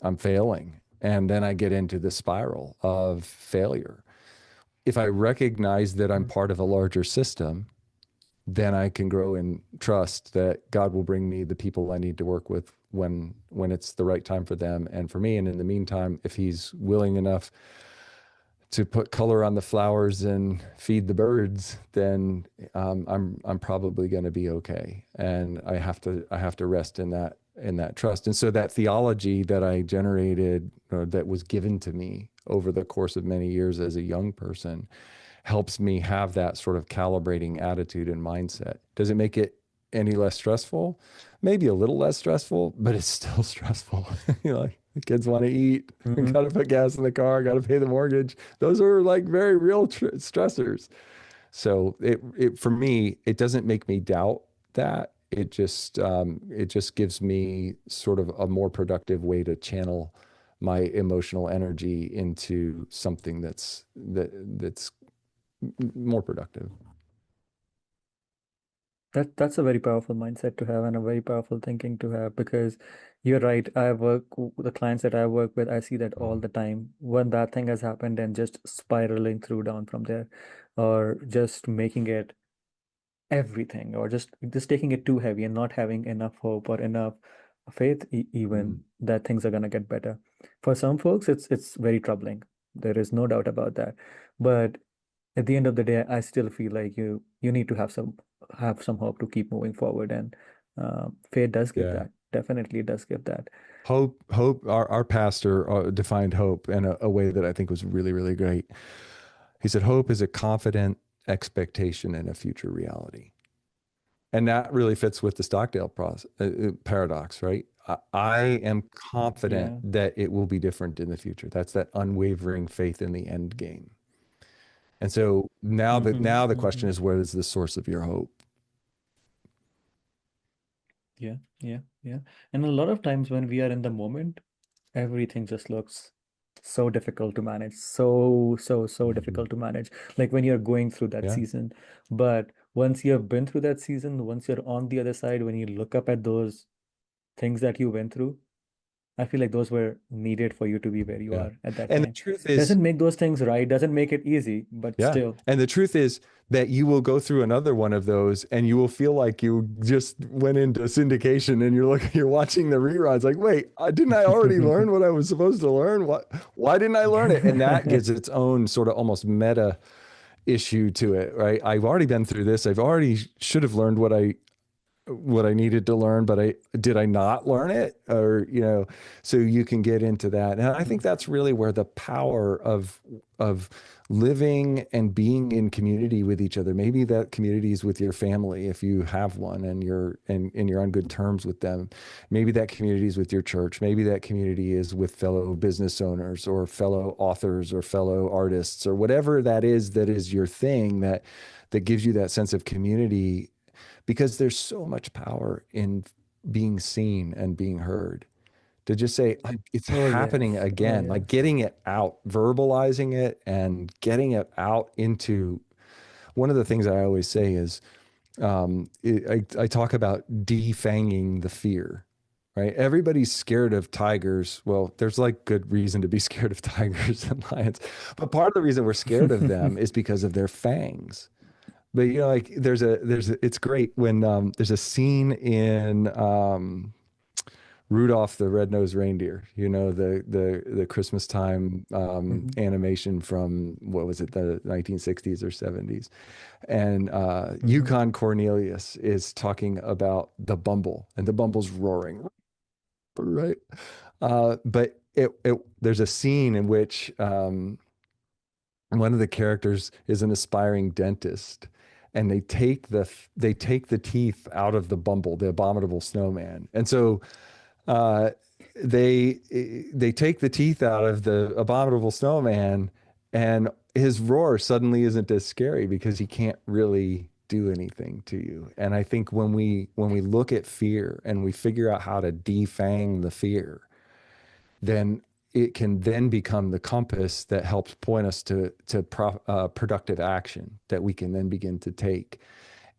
S1: I'm failing. And then I get into the spiral of failure. If I recognize that I'm part of a larger system, then I can grow in trust that God will bring me the people I need to work with when it's the right time for them and for me. And in the meantime, if he's willing enough to put color on the flowers and feed the birds, then I'm probably going to be okay. And I have to rest in that trust. And so that theology that I generated, or that was given to me over the course of many years as a young person, helps me have that sort of calibrating attitude and mindset. Does it make it any less stressful? Maybe a little less stressful, but it's still stressful. Like the kids want to eat,
S2: Mm-hmm.
S1: got to put gas in the car, got to pay the mortgage. Those are like very real stressors. So it for me, it doesn't make me doubt that. It just gives me sort of a more productive way to channel my emotional energy into something that's more productive.
S2: That's a very powerful mindset to have and a very powerful thinking to have because you're right. The clients that I work with, I see that all
S1: Mhm.
S2: the time. When that thing has happened and just spiraling through down from there, or just making it everything, or just taking it too heavy and not having enough hope or enough faith even
S1: Mhm.
S2: that things are gonna get better. For some folks, it's very troubling. There is no doubt about that. But at the end of the day, I still feel like you need to have some hope to keep moving forward, and faith does give
S1: Yeah.
S2: that. Definitely does give that.
S1: Hope. Our pastor defined hope in a way that I think was really, really great. He said, hope is a confident expectation in a future reality. And that really fits with the Stockdale paradox, right? I am confident
S2: Yeah.
S1: that it will be different in the future. That's that unwavering faith in the end game. And so now the question
S2: Hmm.
S1: is, where is the source of your hope?
S2: Yeah, yeah, yeah. And a lot of times when we are in the moment, everything just looks so difficult to manage, so
S1: Mhm.
S2: difficult to manage, like when you're going through that
S1: Yeah,
S2: season. But once you have been through that season, once you're on the other side, when you look up at those things that you went through, I feel like those were needed for you to be where you
S1: yeah.
S2: are at that
S1: And the
S2: time.
S1: truth is,
S2: Doesn't make those things right, doesn't make it easy, but
S1: yeah.
S2: still.
S1: And the truth is that you will go through another one of those and you will feel like you just went into syndication and you're watching the reruns like, wait, didn't I already learn what I was supposed to learn? Why didn't I learn it? And that gives its own sort of almost meta issue to it, right? I've already been through this. I've already should have learned what I what I needed to learn, but I not learn it? Or, so you can get into that. And I think that's really where the power of living and being in community with each other. Maybe that community is with your family if you have one and you're on good terms with them. Maybe that community is with your church. Maybe that community is with fellow business owners or fellow authors or fellow artists or whatever that is your thing that gives you that sense of community, because there's so much power in being seen and being heard. To just say, like, it's
S2: Oh
S1: happening
S2: yes. Oh
S1: again, like
S2: yes.
S1: getting it out, verbalizing it and getting it out into one of the things I always say is, I talk about defanging the fear, right? Everybody's scared of tigers. Well, there's like good reason to be scared of tigers and lions. But part of the reason we're scared of them is because of their fangs. But like it's great when there's a scene in Rudolph the Red-Nosed Reindeer, the Christmas time
S2: Mhm,
S1: animation from, what was it, the 1960s or 70s. And
S2: mhm.
S1: Yukon Cornelius is talking about the Bumble, and the Bumble's roaring, right? But there's a scene in which one of the characters is an aspiring dentist, and they take the teeth out of the Bumble, the abominable snowman. And so uh, they take the teeth out of the abominable snowman, and his roar suddenly isn't as scary because he can't really do anything to you. And I think when we look at fear and we figure out how to defang the fear, then it can then become the compass that helps point us to productive action that we can then begin to take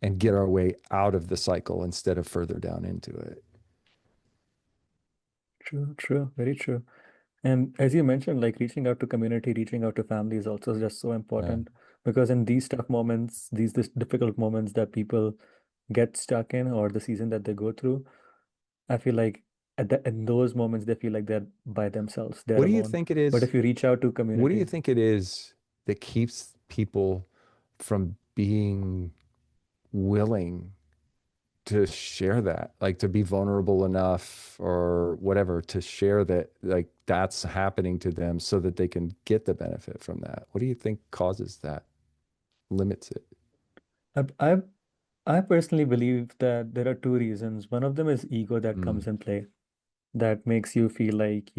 S1: and get our way out of the cycle instead of further down into it.
S2: True, true, very true. And as you mentioned, like reaching out to community, reaching out to family is also just so
S1: Yeah.
S2: important because in these tough moments, these difficult moments that people get stuck in or the season that they go through, I feel like in those moments they feel like they're by themselves, they're
S1: What do you
S2: alone.
S1: think it
S2: But
S1: is?
S2: if you reach out to
S1: What do you
S2: community,
S1: think it is that keeps people from being willing to share that, like to be vulnerable enough or whatever, to share that, like that's happening to them so that they can get the benefit from that? What do you think causes that, limits it?
S2: I, I I personally believe that there are two reasons. One of them is ego that
S1: Mm,
S2: comes in play, that makes you feel like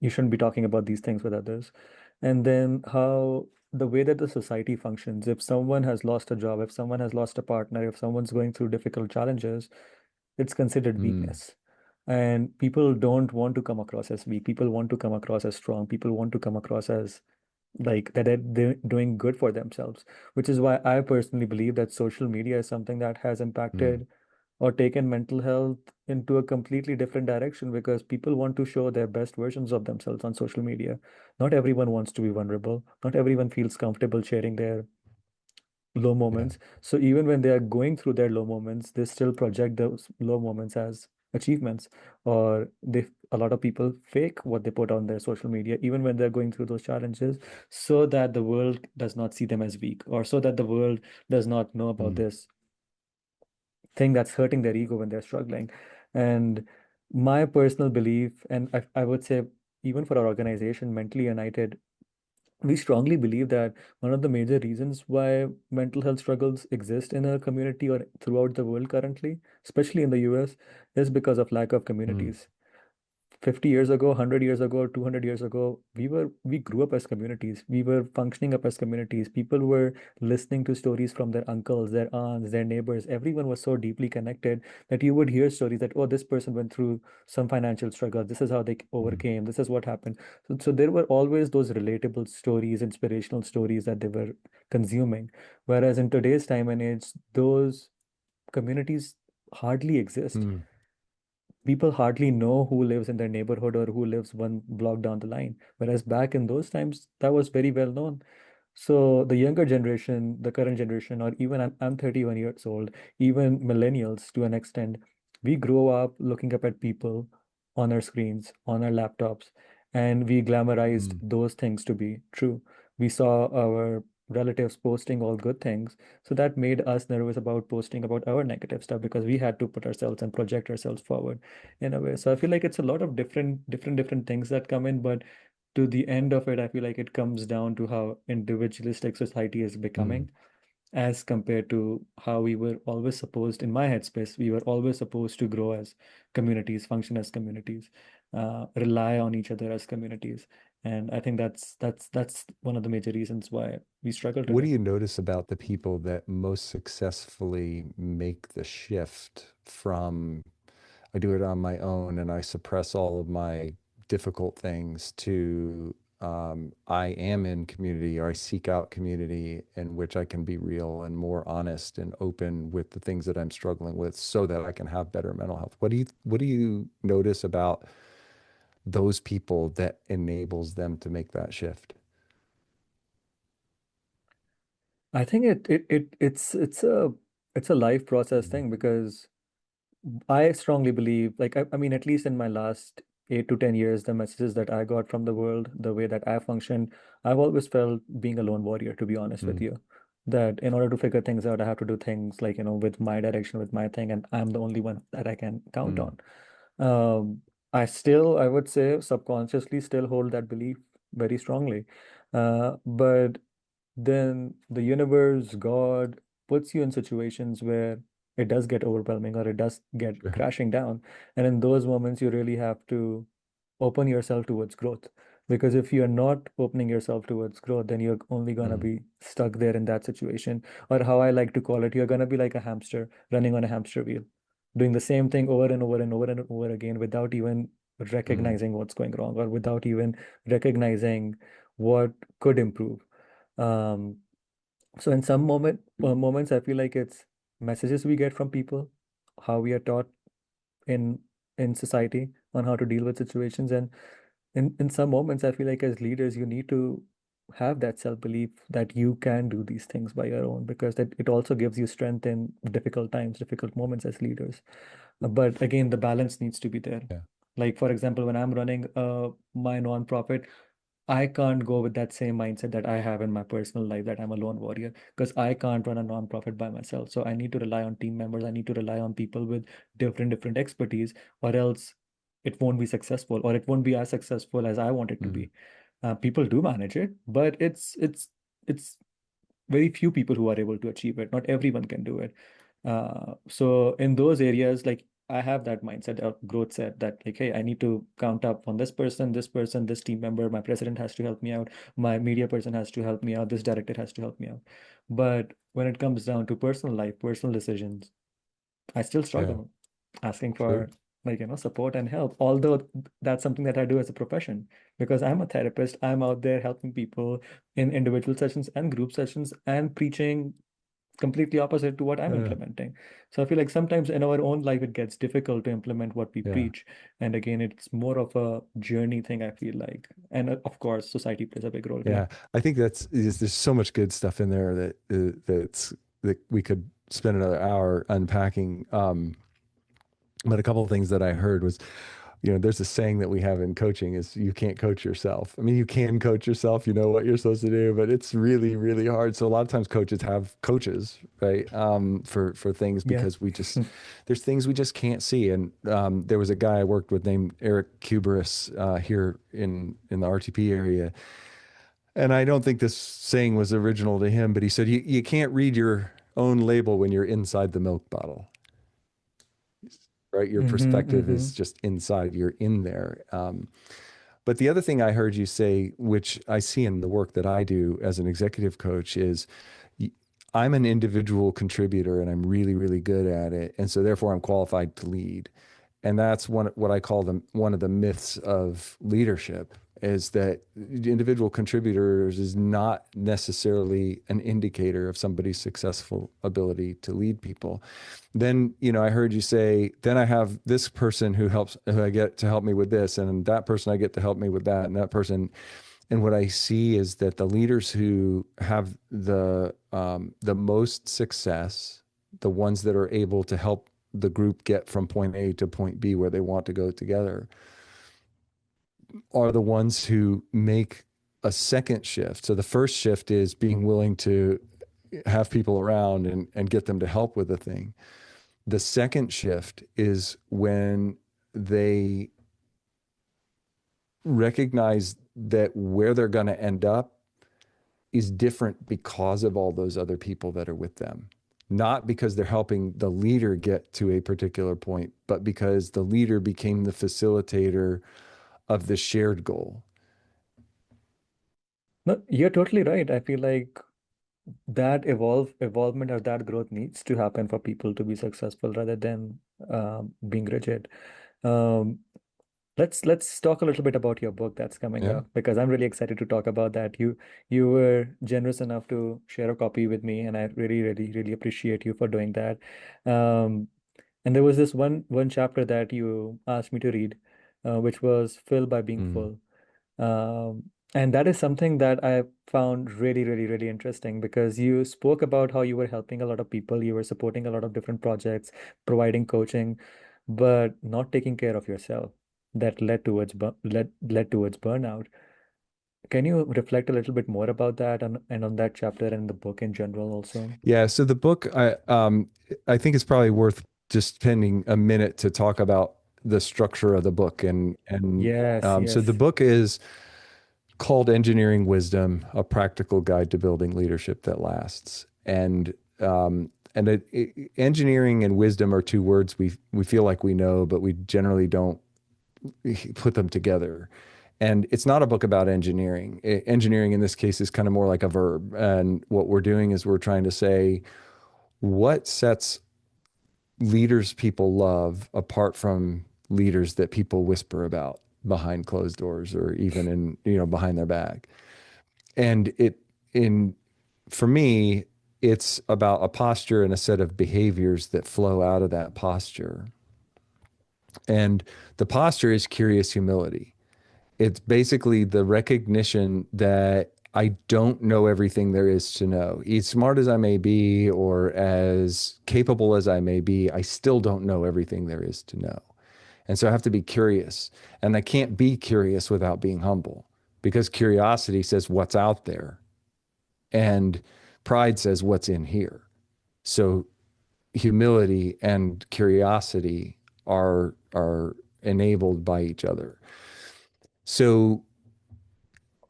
S2: you shouldn't be talking about these things with others. And then how the way that the society functions, if someone has lost a job, if someone has lost a partner, if someone's going through difficult challenges, it's considered
S1: mm,
S2: weakness. And people don't want to come across as weak. People want to come across as strong. People want to come across as like that they're doing good for themselves, which is why I personally believe that social media is something that has
S1: mm,
S2: impacted or taken mental health into a completely different direction because people want to show their best versions of themselves on social media. Not everyone wants to be vulnerable. Not everyone feels comfortable sharing their low
S1: yeah.
S2: moments. So even when they are going through their low moments, they still project those low moments as achievements, or a lot of people fake what they put on their social media, even when they're going through those challenges, so that the world does not see them as weak, or so that the world does not know about
S1: Mm,
S2: this thing that's hurting their ego when they're struggling. And my personal belief, and I would say even for our organization, Mentally United, we strongly believe that one of the major reasons why mental health struggles exist in our community or throughout the world currently, especially in the US, is because of lack of
S1: mm,
S2: communities. 50 years ago, 100 years ago, 200 years ago, we grew up as communities. We were functioning up as communities. People were listening to stories from their uncles, their aunts, their neighbors. Everyone was so deeply connected that you would hear stories that, oh, this person went through some financial struggle. This is how they
S1: mm,
S2: overcame. This is what happened. So there were always those relatable stories, inspirational stories that they were consuming. Whereas in today's time and age, those communities hardly exist.
S1: mm,
S2: People hardly know who lives in their neighborhood or who lives one block down the line. Whereas back in those times, that was very well known. So the younger generation, the current generation, or even I'm 31 years old, even millennials to an extent, we grow up looking up at people on our screens, on our laptops, and we glamorized
S1: mm,
S2: those things to be true. We saw our relatives posting all good things. So that made us nervous about posting about our negative stuff because we had to put ourselves and project ourselves forward in a way. So I feel like it's a lot of different things that come in, but to the end of it, I feel like it comes down to how individualistic society is
S1: Mm.
S2: becoming as compared to how we were always supposed, in my headspace, we were always supposed to grow as communities, function as communities, rely on each other as communities. And I think that's one of the major reasons why we struggle
S1: What do
S2: today.
S1: you notice about the people that most successfully make the shift from I do it on my own and I suppress all of my difficult things to I am in community or I seek out community in which I can be real and more honest and open with the things that I'm struggling with so that I can have better mental health. What do you notice about those people that enables them to make that shift?
S2: I think it's a life process
S1: Mm.
S2: thing because I strongly believe, like, I mean, at least in my last 8 to 10 years, the messages that I got from the world, the way that I functioned, I've always felt being a lone warrior, to be honest with
S1: Mm.
S2: you. That in order to figure things out, I have to do things like, with my direction, with my thing, and I'm the only one that I can count
S1: Mm.
S2: on. Um, I would say, subconsciously still hold that belief very strongly. But then the universe, God, puts you in situations where it does get overwhelming or it does get
S1: Sure.
S2: crashing down. And in those moments, you really have to open yourself towards growth. Because if you're not opening yourself towards growth, then you're only gonna
S1: Mm.
S2: be stuck there in that situation. Or how I like to call it, you're gonna be like a hamster running on a hamster wheel, doing the same thing over and over and over and over again without even
S1: Mm.
S2: recognizing what's going wrong or without even recognizing what could improve. Um, so in some moments, I feel like it's messages we get from people, how we are taught in in society on how to deal with situations, and in some moments, I feel like as leaders, you need to have that self-belief that you can do these things by your own because that it also gives you strength in difficult times, difficult moments as leaders. But again, the balance needs to be there.
S1: Yeah.
S2: Like for example, when I'm running my nonprofit, I can't go with that same mindset that I have in my personal life that I'm a lone warrior because I can't run a nonprofit by myself. So I need to rely on team members. I need to rely on people with different expertise, or else it won't be successful, or it won't be as successful as I want it to
S1: Mm.
S2: be. People do manage it, but it's very few people who are able to achieve it. Not everyone can do it. So in those areas, like I have that mindset of growth set that like, hey, I need to count up on this person, this team member, my president has to help me out, my media person has to help me out, this director has to help me out. But when it comes down to personal life, personal decisions, I still
S1: Yeah.
S2: struggle asking
S1: Sure.
S2: for support and help. Although that's something that I do as a profession because I'm a therapist. I'm out there helping people in individual sessions and group sessions and preaching completely opposite to what I'm
S1: Yeah.
S2: implementing. So I feel like sometimes in our own life it gets difficult to implement what we
S1: Yeah.
S2: preach. And again, it's more of a journey thing, I feel like. And of course, society plays a big role too.
S1: Yeah, I think there's so much good stuff in there that we could spend another hour unpacking. But a couple of things that I heard was, there's a saying that we have in coaching is you can't coach yourself. I mean, you can coach yourself, you know what you're supposed to do, but it's really, really hard. So a lot of times coaches have coaches, right? For things
S2: Yeah.
S1: because there's things we just can't see. And there was a guy I worked with named Eric Kuberis here in the RTP area. And I don't think this saying was original to him, but he said, you can't read your own label when you're inside the milk bottle, right? Your
S2: Mm-hmm,
S1: perspective
S2: mm-hmm.
S1: is just inside, you're in there. But the other thing I heard you say, which I see in the work that I do as an executive coach, is I'm an individual contributor and I'm really, really good at it. And so therefore I'm qualified to lead. And that's what I call one of the myths of leadership is that individual contributors is not necessarily an indicator of somebody's successful ability to lead people. Then, I heard you say, then I have this person who I get to help me with this, and that person I get to help me with that, and that person. And what I see is that the leaders who have the most success, the ones that are able to help the group get from point A to point B where they want to go together, are the ones who make a second shift. So the first shift is being willing to have people around and get them to help with the thing. The second shift is when they recognize that where they're going to end up is different because of all those other people that are with them. Not because they're helping the leader get to a particular point, but because the leader became the facilitator of the shared goal.
S2: No, you're totally right. I feel like that evolvement or that growth needs to happen for people to be successful rather than being rigid. Um, let's talk a little bit about your book that's coming
S1: Yeah.
S2: up because I'm really excited to talk about that. You were generous enough to share a copy with me, and I really, really, really appreciate you for doing that. Um, and there was this one chapter that you asked me to read, which was Fill by Being
S1: Mm.
S2: Full. And that is something that I found really, really, really interesting because you spoke about how you were helping a lot of people, you were supporting a lot of different projects, providing coaching, but not taking care of yourself. That led towards burnout. Can you reflect a little bit more about that and on that chapter and the book in general also?
S1: Yeah. So the book, I think it's probably worth just spending a minute to talk about the structure of the book.
S2: Yes,
S1: So the
S2: yes.
S1: book is called Engineering Wisdom, a practical guide to building leadership that lasts. Engineering and wisdom are two words we feel like we know, but we generally don't put them together. And it's not a book about engineering. Engineering in this case is kind of more like a verb. And what we're doing is we're trying to say what sets leaders people love apart from leaders that people whisper about behind closed doors or even in, behind their back. And in for me, it's about a posture and a set of behaviors that flow out of that posture. And the posture is curious humility. It's basically the recognition that I don't know everything there is to know. As smart as I may be or as capable as I may be, I still don't know everything there is to know. And so I have to be curious. And I can't be curious without being humble because curiosity says what's out there and pride says what's in here. So humility and curiosity are enabled by each other. So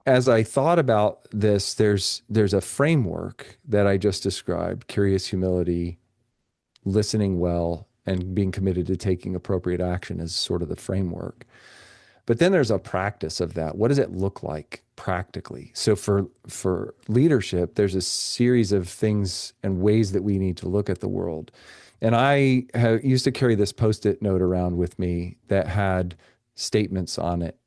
S1: as I thought about this, there's a framework that I just described: curious humility, listening well, and being committed to taking appropriate action is sort of the framework. But then there's a practice of that. What does it look like practically? So for leadership, there's a series of things and ways that we need to look at the world. And used to carry this post-it note around with me that had statements on it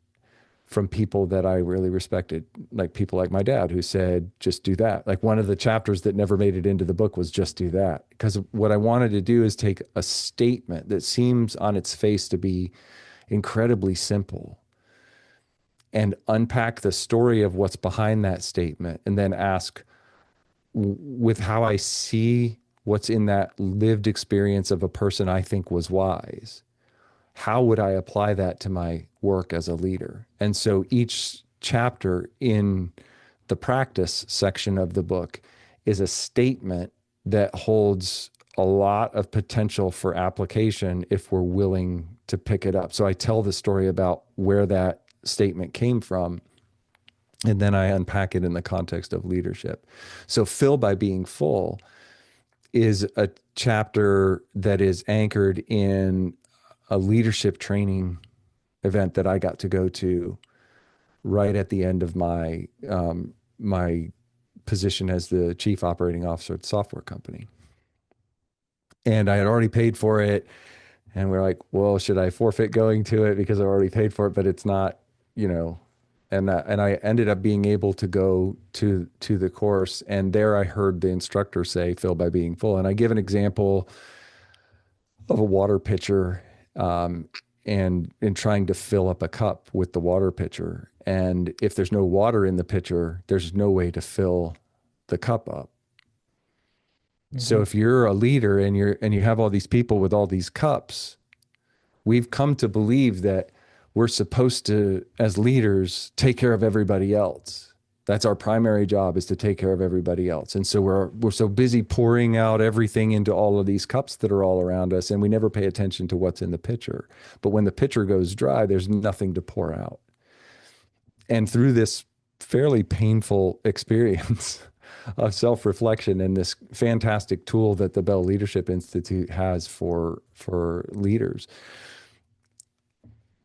S1: from people that I really respected, like people like my dad who said, just do that. Like one of the chapters that never made it into the book was just do that. Because what I wanted to do is take a statement that seems on its face to be incredibly simple and unpack the story of what's behind that statement and then ask, with how I see what's in that lived experience of a person I think was wise, how would I apply that to my work as a leader? And so each chapter in the practice section of the book is a statement that holds a lot of potential for application if we're willing to pick it up. So I tell the story about where that statement came from, and then I unpack it in the context of leadership. So Fill by Being Full is a chapter that is anchored in a leadership training event that I got to go to right at the end of my position as the chief operating officer at the software company. And I had already paid for it. And we're like, well, should I forfeit going to it because I already paid for it? But it's not, you know, and I ended up being able to go to the course. And there I heard the instructor say, Fill by Being Full. And I give an example of a water pitcher and in trying to fill up a cup with the water pitcher. And if there's no water in the pitcher, there's no way to fill the cup up. So
S2: Hmm.
S1: if you're a leader and you have all these people with all these cups, we've come to believe that we're supposed to, as leaders, take care of everybody else. That's our primary job, is to take care of everybody else. And so we're so busy pouring out everything into all of these cups that are all around us, and we never pay attention to what's in the pitcher. But when the pitcher goes dry, there's nothing to pour out. And through this fairly painful experience of self-reflection and this fantastic tool that the Bell Leadership Institute has for leaders,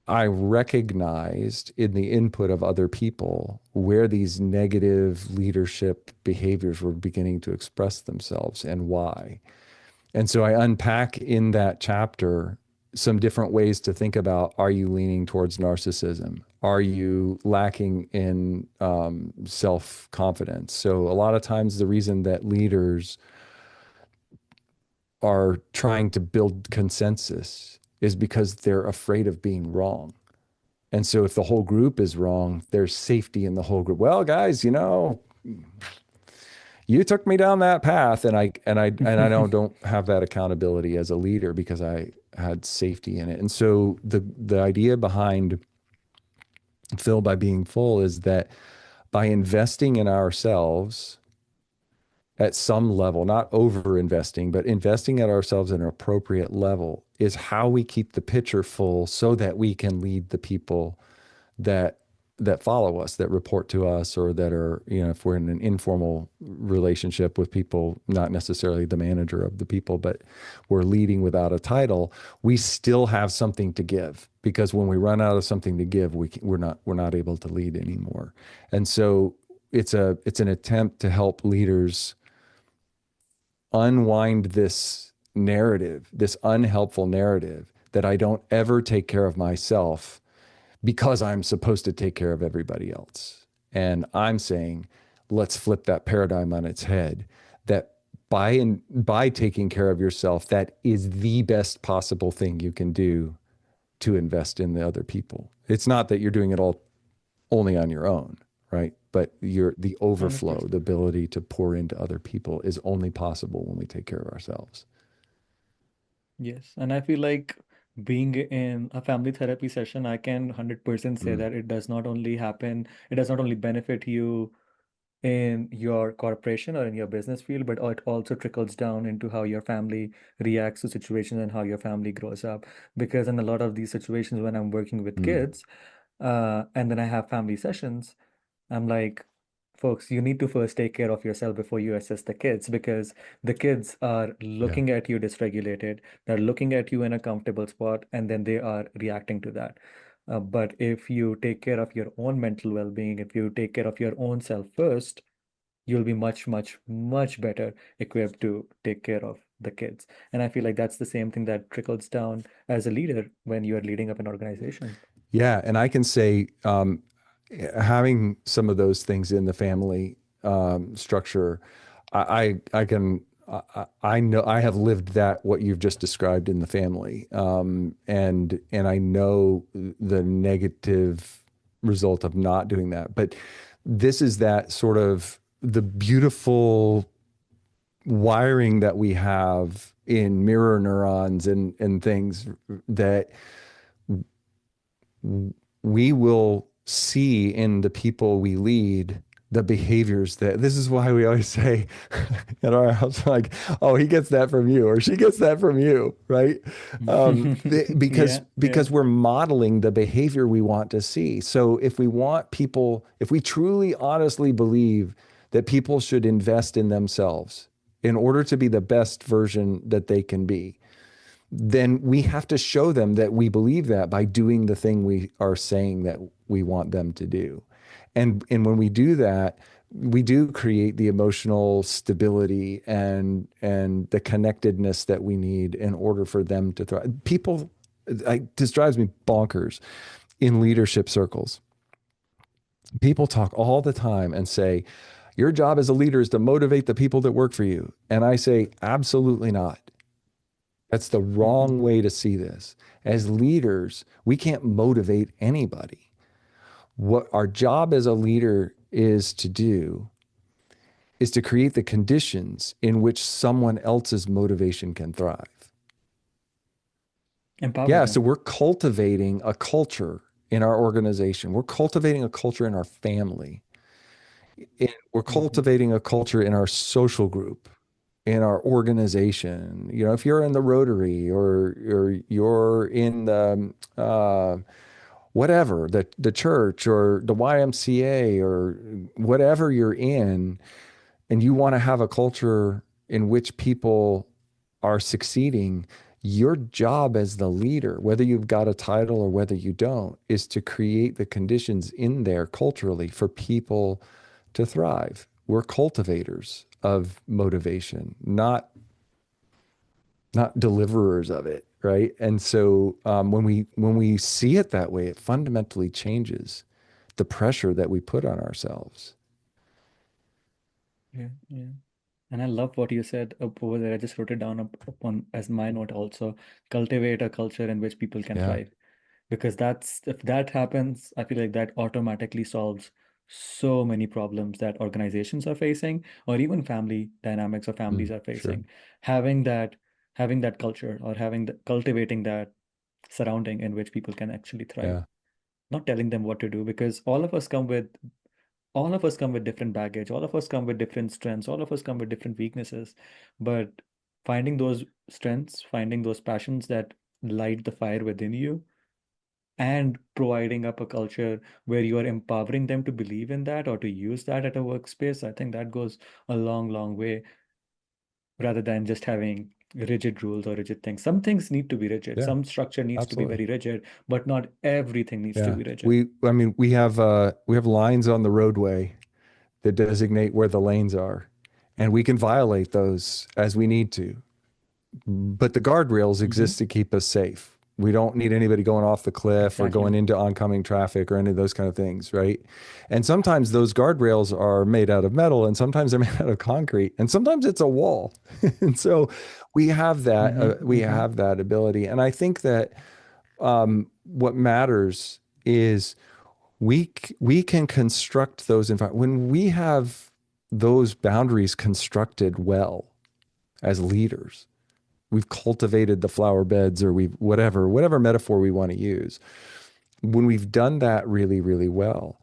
S1: I recognized in the input of other people where these negative leadership behaviors were beginning to express themselves and why. And so I unpack in that chapter some different ways to think about: are you leaning towards narcissism? Are you lacking in self confidence? So, a lot of times, the reason that leaders are trying to build consensus is because they're afraid of being wrong. And so if the whole group is wrong, there's safety in the whole group. Well, guys, you took me down that path, and I don't have that accountability as a leader because I had safety in it. And so the idea behind Fill by Being Full is that by investing in ourselves at some level, not over investing, but investing at ourselves at an appropriate level, is how we keep the pitcher full so that we can lead the people that follow us, that report to us, or that are, if we're in an informal relationship with people, not necessarily the manager of the people, but we're leading without a title, we still have something to give, because when we run out of something to give, we're not able to lead anymore. And so it's an attempt to help leaders unwind this narrative, this unhelpful narrative that I don't ever take care of myself because I'm supposed to take care of everybody else. And I'm saying, let's flip that paradigm on its head, that by taking care of yourself, that is the best possible thing you can do to invest in the other people. It's not that you're doing it all only on your own, right? But the overflow,
S2: 100%.
S1: the ability to pour into other people, is only possible when we take care of ourselves.
S2: Yes, and I feel like being in a family therapy session, I can 100% say
S1: Mm,
S2: that it does not only benefit you in your corporation or in your business field, but it also trickles down into how your family reacts to situations and how your family grows up. Because in a lot of these situations, when I'm working with
S1: mm,
S2: kids, and then I have family sessions, I'm like, folks, you need to first take care of yourself before you assess the kids, because the kids are
S1: yeah.
S2: looking at you dysregulated, they're looking at you in a comfortable spot, and then they are reacting to that. But if you take care of your own mental well-being, if you take care of your own self first, you'll be much, much, much better equipped to take care of the kids. And I feel like that's the same thing that trickles down as a leader when you are leading up an organization.
S1: Yeah, and I can say, having some of those things in the family structure, I can I know I have lived that, what you've just described, in the family, and I know the negative result of not doing that. But this is that sort of the beautiful wiring that we have in mirror neurons and things, that we will see in the people we lead the behaviors. That this is why we always say at our house, like, oh, he gets that from you, or she gets that from you, right? Because
S2: Yeah, yeah.
S1: we're modeling the behavior we want to see. So if we want people, if we truly honestly believe that people should invest in themselves in order to be the best version that they can be, then we have to show them that we believe that by doing the thing we are saying that we want them to do. And when we do that, we do create the emotional stability and the connectedness that we need in order for them to thrive. People, this drives me bonkers in leadership circles. People talk all the time and say, your job as a leader is to motivate the people that work for you. And I say, absolutely not. That's the wrong
S2: Mhm.
S1: way to see this. As leaders, we can't motivate anybody. What our job as a leader is to do is to create the conditions in which someone else's motivation can thrive.
S2: Empower
S1: Yeah, so
S2: them.
S1: we're cultivating a culture in our organization. We're cultivating a culture in our family we're
S2: Hmm.
S1: cultivating a culture in our social group, in our organization. You know, if you're in the Rotary or you're in the whatever, the church or the YMCA or whatever you're in, and you want to have a culture in which people are succeeding, your job as the leader, whether you've got a title or whether you don't, is to create the conditions in there culturally for people to thrive. We're cultivators of motivation, not deliverers of it, right? And so when we see it that way, it fundamentally changes the pressure that we put on ourselves.
S2: Yeah, yeah. And I love what you said up over there. I just wrote it down up on as my note also. Cultivate a culture in which people can
S1: Yeah.
S2: thrive. Because that's if that happens, I feel like that automatically solves so many problems that organizations are facing, or even family dynamics or families are
S1: Sure.
S2: facing. Having that, having that culture or cultivating that surrounding in which people can actually thrive.
S1: Yeah.
S2: Not telling them what to do, because all of us come with different baggage, all of us come with different strengths, all of us come with different weaknesses. But finding those strengths, finding those passions that light the fire within you, and providing up a culture where you are empowering them to believe in that or to use that at a workspace, I think that goes a long, long way, rather than just having rigid rules or rigid things. Some things need to be rigid,
S1: Yeah.
S2: some structure needs to be
S1: Absolutely.
S2: very rigid, but not everything needs to
S1: Yeah.
S2: be rigid.
S1: I mean, we have lines on the roadway that designate where the lanes are, and we can violate those as we need to. But the guardrails
S2: Hmm.
S1: exist to keep us safe. We don't need anybody going off the cliff or going
S2: Exactly.
S1: into oncoming traffic or any of those kind of things, right? And sometimes those guardrails are made out of metal and sometimes they're made out of concrete and sometimes it's a wall. And so
S2: Hmm.
S1: we
S2: Hmm.
S1: have that ability. And I think that what matters is we can construct those environments when we have those boundaries constructed well as leaders. We've cultivated the flower beds or we've whatever metaphor we want to use. When we've done that really, really well,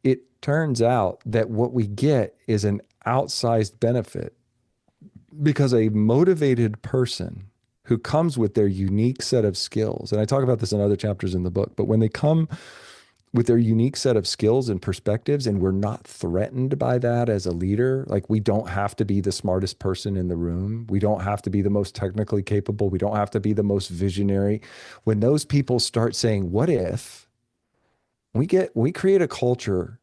S1: it turns out that what we get is an outsized benefit because a motivated person who comes with their unique set of skills, and I talk about this in other chapters in the book, but when they come with their unique set of skills and perspectives, and we're not threatened by that as a leader. Like, we don't have to be the smartest person in the room. We don't have to be the most technically capable. We don't have to be the most visionary. When those people start saying, what if we create a culture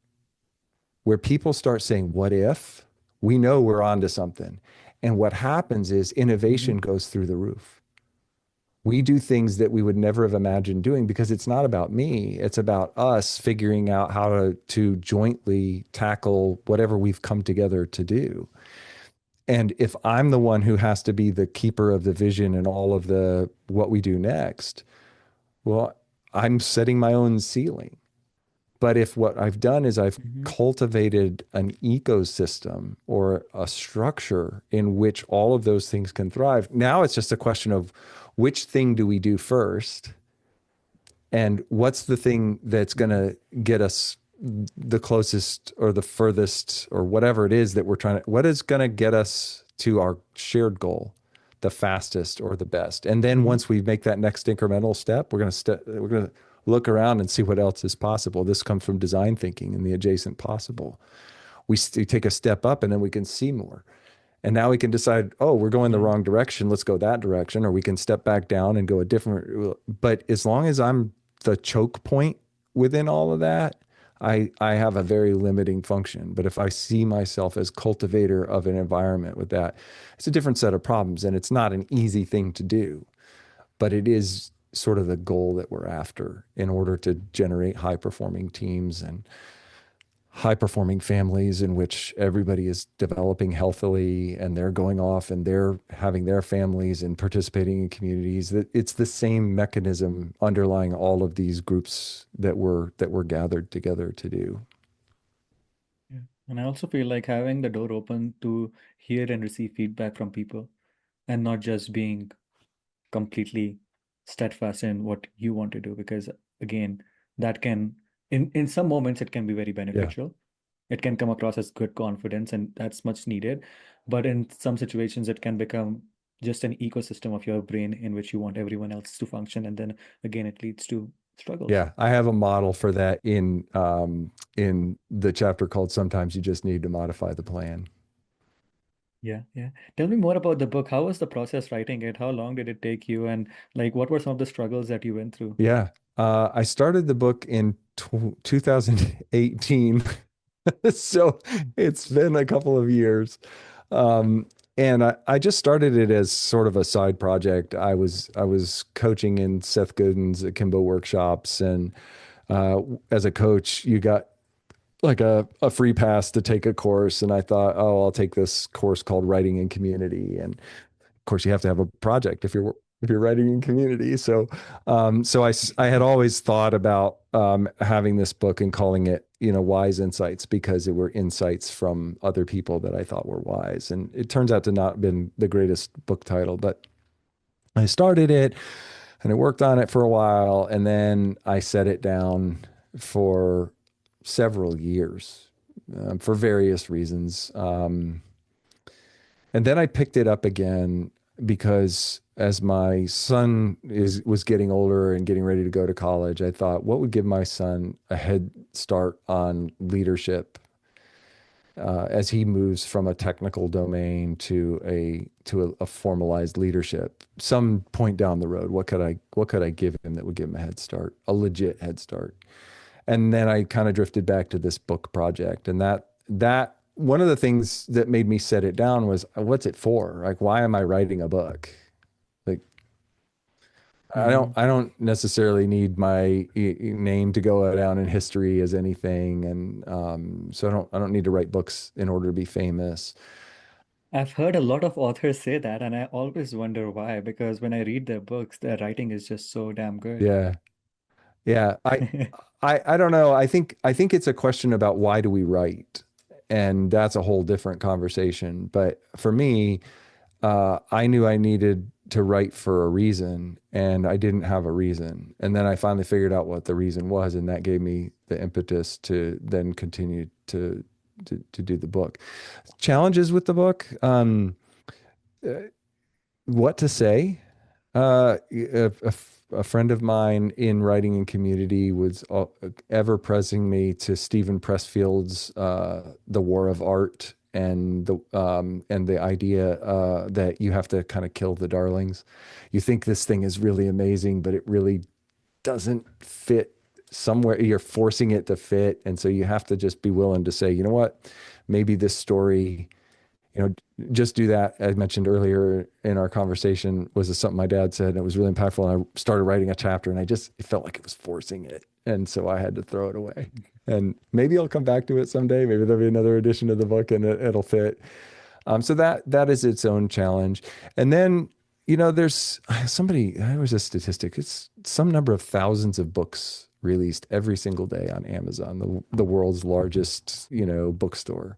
S1: where people start saying, what if, we know we're onto something. And what happens is
S2: Hmm.
S1: innovation goes through the roof. We do things that we would never have imagined doing because it's not about me. It's about us figuring out how to jointly tackle whatever we've come together to do. And if I'm the one who has to be the keeper of the vision and all of the what we do next, well, I'm setting my own ceiling. But if what I've done is I've
S2: Hmm.
S1: cultivated an ecosystem or a structure in which all of those things can thrive, now it's just a question of which thing do we do first and what's the thing that's going
S2: Hmm.
S1: to get us the closest or the furthest or whatever it is that we're trying to, what is going to get us to our shared goal the fastest or the best. And then
S2: Hmm.
S1: once we make that next incremental step, we're going to look around and see what else is possible. This comes from design thinking and the adjacent possible. We take a step up and then we can see more. And now we can decide, oh, we're going the
S2: Yeah.
S1: wrong direction. Let's go that direction. Or we can step back down and go a different. But as long as I'm the choke point within all of that, I have a very limiting function. But if I see myself as cultivator of an environment with that, it's a different set of problems. And it's not an easy thing to do, but it is sort of the goal that we're after in order to generate high performing teams and high performing families in which everybody is developing healthily and they're going off and they're having their families and participating in communities. That it's the same mechanism underlying all of these groups that we're gathered together to do.
S2: Yeah. And I also feel like having the door open to hear and receive feedback from people, and not just being completely steadfast in what you want to do, because again, that can in some moments it can be very
S1: Yeah.
S2: beneficial, it can come across as good confidence, and that's much needed. But in some situations, it can become just an ecosystem of your brain in which you want everyone else to function. And then again, it leads to struggles.
S1: Yeah, I have a model for that in the chapter called Sometimes You Just Need to Modify the Plan.
S2: Yeah, yeah. Tell me more about the book. How was the process writing it? How long did it take you? And like, what were some of the struggles that you went through?
S1: Yeah. I started the book in 2018. So it's been a couple of years. Um, and I just started it as sort of a side project. I was coaching in Seth Godin's Akimbo workshops, and as a coach, you got like a free pass to take a course, and I thought, oh, I'll take this course called Writing in Community, and of course you have to have a project if you're writing in community. So I had always thought about having this book and calling it, Wise Insights, because it were insights from other people that I thought were wise. And it turns out to not been the greatest book title, but I started it and I worked on it for a while, and then I set it down for several years for various reasons. And then I picked it up again because as my son was getting older and getting ready to go to college, I thought, what would give my son a head start on leadership as he moves from a technical domain to a formalized leadership? Some point down the road, what could I give him that would give him a head start, a legit head start? And then I kind of drifted back to this book project, and that one of the things that made me set it down was, what's it for? Like, why am I writing a book? Like, I don't
S2: Mm-hmm.
S1: I don't necessarily need my name to go down in history as anything, and so I don't need to write books in order to be famous.
S2: I've heard a lot of authors say that, and I always wonder why, because when I read their books, their writing is just so damn good.
S1: Yeah, yeah. I don't know. I think it's a question about why do we write, and that's a whole different conversation. But for me, I knew I needed to write for a reason, and I didn't have a reason. And then I finally figured out what the reason was, and that gave me the impetus to then continue to do the book. Challenges with the book, uh, what to say. A friend of mine in Writing in Community was ever pressing me to Stephen Pressfield's The War of Art, and the idea that you have to kind of kill the darlings. You think this thing is really amazing, but it really doesn't fit somewhere. You're forcing it to fit, and so you have to just be willing to say, you know what, maybe this story, you know, just do that. I mentioned earlier in our conversation, was something my dad said, and it was really impactful. And I started writing a chapter, and it felt like it was forcing it. And so I had to throw it away. And maybe I'll come back to it someday. Maybe there'll be another edition of the book, and it'll fit. So that is its own challenge. And then, there was a statistic. It's some number of thousands of books released every single day on Amazon, the world's largest, bookstore.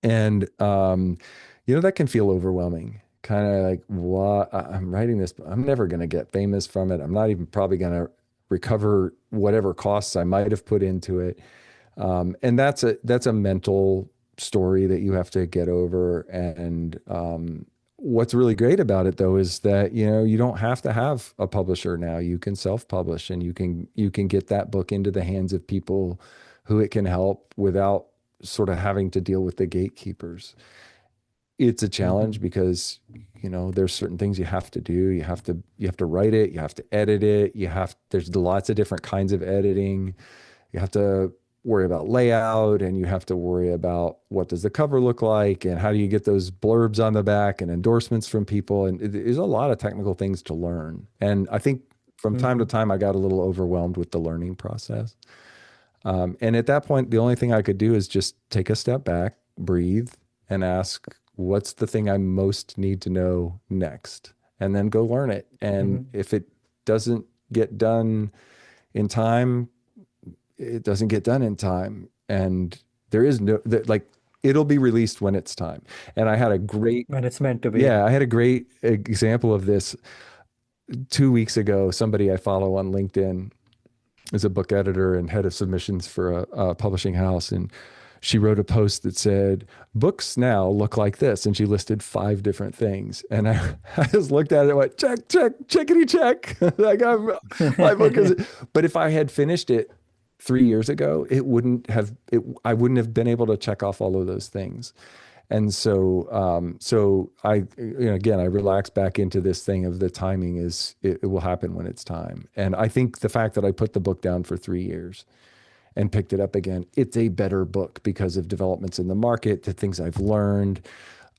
S1: And that can feel overwhelming. Kind of like, what, I'm writing this, but I'm never going to get famous from it. I'm not even probably going to recover whatever costs I might have put into it. And that's a mental story that you have to get over. And what's really great about it, though, is that you don't have to have a publisher now. You can self-publish, and you can get that book into the hands of people who it can help without sort of having to deal with the gatekeepers. It's a challenge
S2: Hmm.
S1: because there's certain things you have to do. You have to write it, you have to edit it, there's lots of different kinds of editing. You have to worry about layout, and you have to worry about what does the cover look like, and how do you get those blurbs on the back and endorsements from people. And there's a lot of technical things to learn. And I think from time to
S2: Hmm.
S1: time I got a little overwhelmed with the learning process. And at that point, the only thing I could do is just take a step back, breathe, and ask, what's the thing I most need to know next? And then go learn it. And
S2: Hmm.
S1: if it doesn't get done in time, it doesn't get done in time. And there is no, like, it'll be released when it's time. And
S2: When it's meant to be.
S1: I had a great example of this 2 weeks ago. Somebody I follow on LinkedIn is a book editor and head of submissions for a publishing house, and she wrote a post that said, "Books now look like this," and she listed five different things. And I just looked at it and went, "Check, check, checkity check." Like my book is. But if I had finished it 3 years ago, it wouldn't have. I wouldn't have been able to check off all of those things. And so again, I relax back into this thing of the timing is it will happen when it's time. And I think the fact that I put the book down for 3 years and picked it up again, it's a better book because of developments in the market, the things I've learned,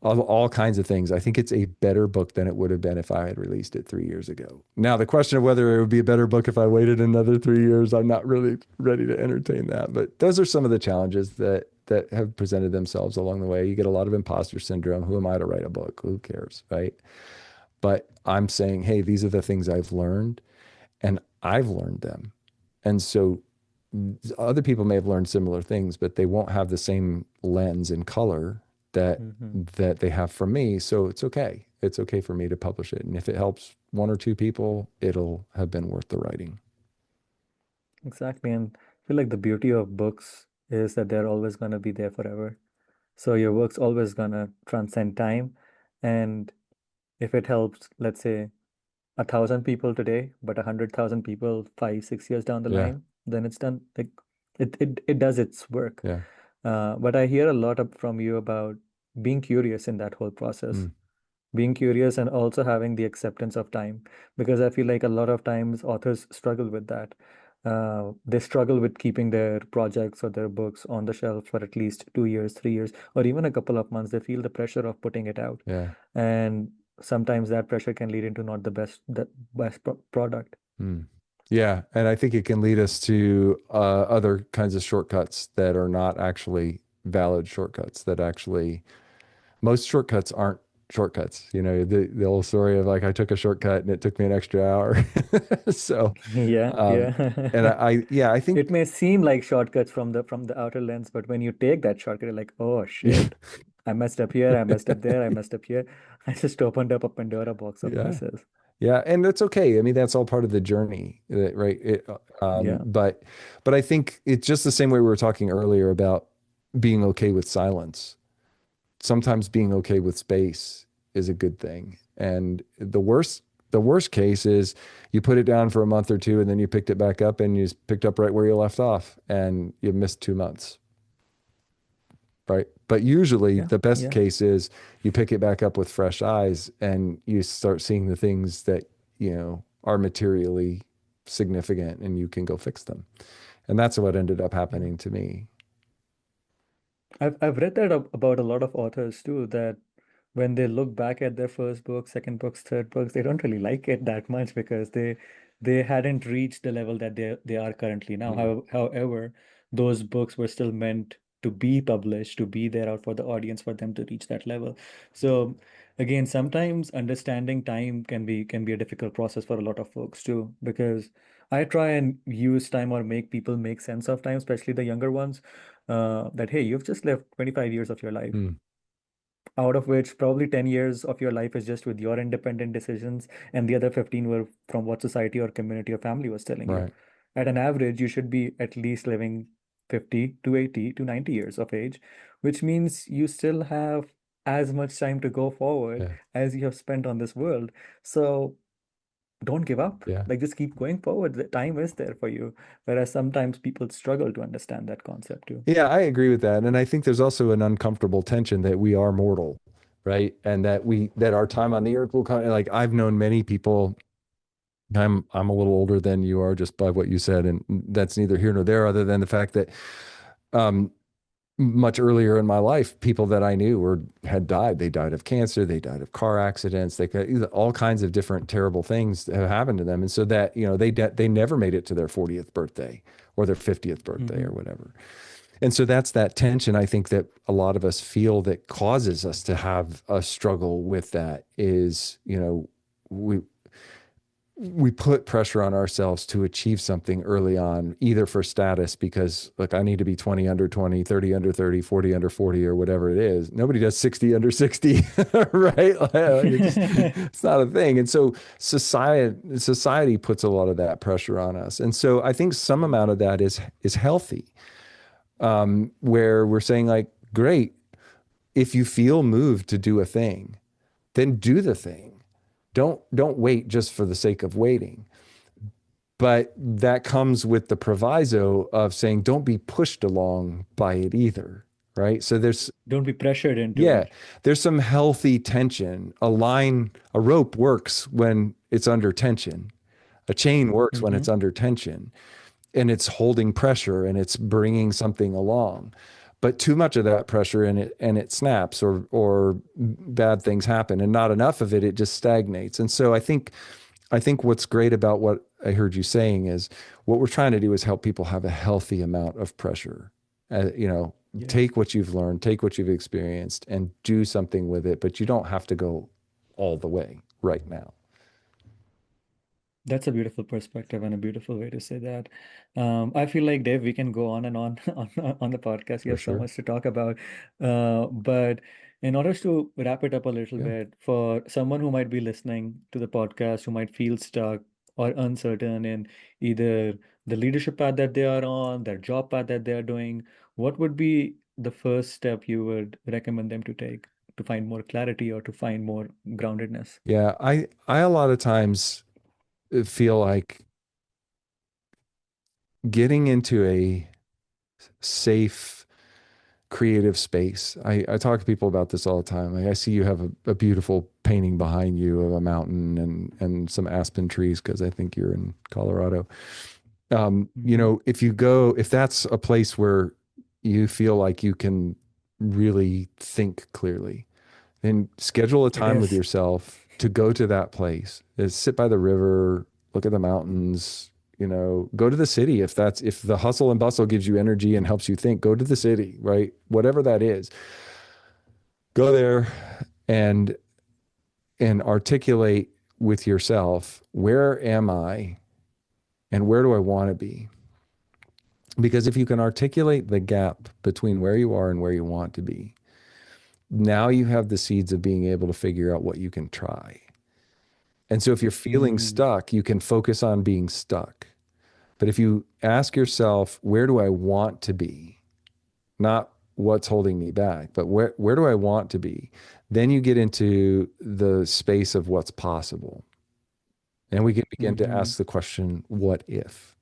S1: all kinds of things. I think it's a better book than it would have been if I had released it 3 years ago. Now, the question of whether it would be a better book if I waited another 3 years, I'm not really ready to entertain that. But those are some of the challenges that have presented themselves along the way. You get a lot of imposter syndrome. Who am I to write a book? Who cares, right? But I'm saying, hey, these are the things I've learned, and I've learned them. And so other people may have learned similar things, but they won't have the same lens and color that
S2: Hmm.
S1: that they have from me. So it's okay. It's okay for me to publish it. And if it helps one or two people, it'll have been worth the writing.
S2: Exactly. And I feel like the beauty of books is that they're always going to be there forever. So your work's always going to transcend time. And if it helps, let's say, 1,000 people today, but 100,000 people 5, 6 years down the
S1: Yeah.
S2: line, then it's done. Like it does its work.
S1: Yeah.
S2: But I hear a lot from you about being curious in that whole process,
S1: Mm,
S2: being curious and also having the acceptance of time, because I feel like a lot of times authors struggle with that. They struggle with keeping their projects or their books on the shelf for at least 2 years, 3 years, or even a couple of months. They feel the pressure of putting it out,
S1: yeah.
S2: and sometimes that pressure can lead into not the best product.
S1: Mm. Yeah. And I think it can lead us to other kinds of shortcuts that are not actually valid shortcuts, that actually most shortcuts aren't shortcuts. You know, the old story of like I took a shortcut and it took me an extra hour. So,
S2: Yeah,
S1: um, and
S2: yeah.
S1: yeah, I
S2: It
S1: think
S2: may seem like shortcuts from the outer lens, but when you take that shortcut, you're like, oh shit, I messed up here, I messed up there, I messed up here. I just opened up a Pandora box of
S1: yeah,
S2: messes.
S1: yeah, and that's okay. I mean, that's all part of the journey, right?
S2: Yeah,
S1: But I think it's just the same way we were talking earlier about being okay with silence. Sometimes being okay with space is a good thing. And the worst case is you put it down for a month or two and then you picked it back up and you picked up right where you left off and you missed 2 months, right? But usually
S2: yeah,
S1: the best
S2: yeah,
S1: case is you pick it back up with fresh eyes and you start seeing the things that, are materially significant and you can go fix them. And that's what ended up
S2: yeah.
S1: happening to me.
S2: I've read that about a lot of authors too, that when they look back at their first book, second books, third books, they don't really like it that much because they hadn't reached the level that they are currently now.
S1: Mm,
S2: However, those books were still meant to be published, to be there out for the audience for them to reach that level. So again, sometimes understanding time can be a difficult process for a lot of folks too, because I try and use time or make people make sense of time, especially the younger ones, that hey, you've just lived 25 years of your life,
S1: mm,
S2: out of which probably 10 years of your life is just with your independent decisions, and the other 15 were from what society or community or family was telling you.
S1: right.
S2: At an average, you should be at least living 50 to 80 to 90 years of age, which means you still have as much time to go forward
S1: Yeah.
S2: as you have spent on this world. So don't give up.
S1: Yeah.
S2: Like just keep going forward. The time is there for you. Whereas sometimes people struggle to understand that concept too.
S1: Yeah, I agree with that. And I think there's also an uncomfortable tension that we are mortal, right? And that our time on the earth will come. Like I've known many people. I'm a little older than you are just by what you said, and that's neither here nor there, other than the fact that um, much earlier in my life, people that I knew had died. They died of cancer, they died of car accidents, they could all kinds of different terrible things have happened to them. And so that, they never made it to their 40th birthday or their 50th birthday or
S2: Hmm.
S1: whatever. And so that's that tension I think that a lot of us feel that causes us to have a struggle with that is, we we put pressure on ourselves to achieve something early on, either for status, because like I need to be 20 under 20, 30 under 30, 40 under 40, or whatever it is. Nobody does 60 under 60, right? Like it just, it's not a thing. And so society puts a lot of that pressure on us. And so I think some amount of that is healthy, where we're saying like, great, if you feel moved to do a thing, then do the thing. Don't wait just for the sake of waiting. But that comes with the proviso of saying don't be pushed along by it either, right? So there's,
S2: Don't be pressured into
S1: yeah,
S2: it.
S1: there's some healthy tension. A rope works when it's under tension. A chain works when
S2: Hmm.
S1: it's under tension, and it's holding pressure and it's bringing something along. But too much of that pressure and it snaps, or bad things happen, and not enough of it, it just stagnates. And so I think what's great about what I heard you saying is what we're trying to do is help people have a healthy amount of pressure.
S2: Yeah.
S1: Take what you've learned, take what you've experienced, and do something with it. But you don't have to go all the way right now.
S2: That's a beautiful perspective and a beautiful way to say that. I feel like Dave, we can go on and on on the podcast. We
S1: For
S2: have so
S1: sure.
S2: much to talk about. But in order to wrap it up a little
S1: Yeah.
S2: bit, for someone who might be listening to the podcast, who might feel stuck or uncertain in either the leadership path that they are on, their job path that they are doing, what would be the first step you would recommend them to take to find more clarity or to find more groundedness?
S1: Yeah. I a lot of times feel like getting into a safe creative space. I talk to people about this all the time. Like I see you have a beautiful painting behind you of a mountain and some aspen trees because I think you're in Colorado.
S2: Hmm.
S1: If that's a place where you feel like you can really think clearly, then schedule a
S2: It
S1: time with
S2: is.
S1: yourself to go to that place. Sit by the river, look at the mountains, go to the city. If the hustle and bustle gives you energy and helps you think, go to the city, right? Whatever that is, go there and articulate with yourself, where am I and where do I want to be? Because if you can articulate the gap between where you are and where you want to be, now you have the seeds of being able to figure out what you can try. And so if you're feeling
S2: Mm.
S1: stuck, you can focus on being stuck. But if you ask yourself, where do I want to be? Not what's holding me back, but where do I want to be? Then you get into the space of what's possible. And we can begin to
S2: Hmm.
S1: ask the question, what if?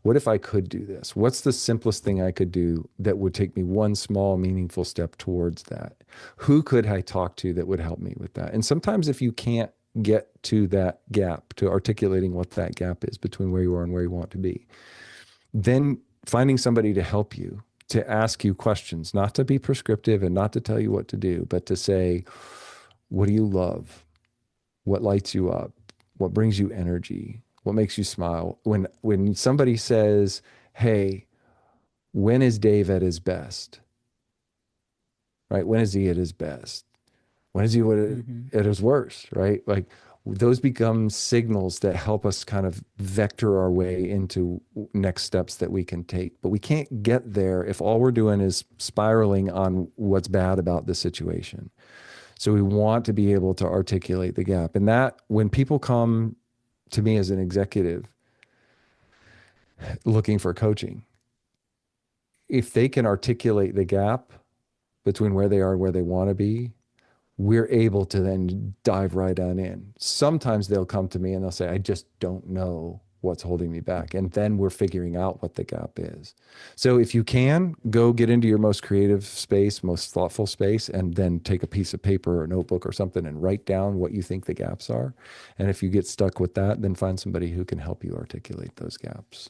S1: What if I could do this? What's the simplest thing I could do that would take me one small, meaningful step towards that? Who could I talk to that would help me with that? And sometimes, if you can't get to that gap, to articulating what that gap is between where you are and where you want to be, then finding somebody to help you, to ask you questions, not to be prescriptive and not to tell you what to do, but to say, what do you love? What lights you up? What brings you energy? What makes you smile? When somebody says, "Hey, when is Dave at his best?" Right? When is he at his best? When is he
S2: Hmm.
S1: at his worst? Right? Like those become signals that help us kind of vector our way into next steps that we can take. But we can't get there if all we're doing is spiraling on what's bad about the situation. So we want to be able to articulate the gap. And that when people come to me as an executive looking for coaching, if they can articulate the gap between where they are and where they want to be, we're able to then dive right on in. Sometimes they'll come to me and they'll say, I just don't know what's holding me back. And then we're figuring out what the gap is. So if you can, go get into your most creative space, most thoughtful space, and then take a piece of paper or a notebook or something and write down what you think the gaps are. And if you get stuck with that, then find somebody who can help you articulate those gaps.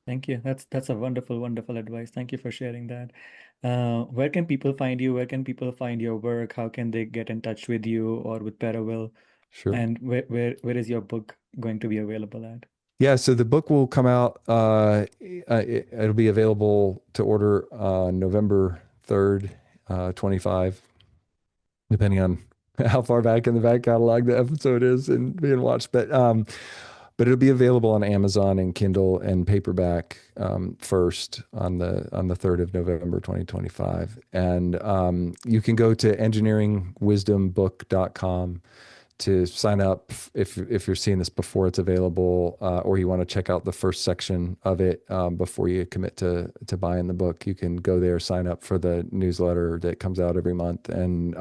S2: Thank you. That's a wonderful, wonderful advice. Thank you for sharing that. Where can people find you? Where can people find your work? How can they get in touch with you or with Paravel?
S1: Sure.
S2: And where is your book going to be available at?
S1: Yeah, so the book will come out. It'll be available to order November 3rd, 25, depending on. how far back in the back catalog the episode is and being watched. But it'll be available on Amazon and Kindle and paperback first on the 3rd of November 2025. And you can go to engineeringwisdombook.com to sign up if you're seeing this before it's available, or you want to check out the first section of it before you commit to buying the book. You can go there, sign up for the newsletter that comes out every month, and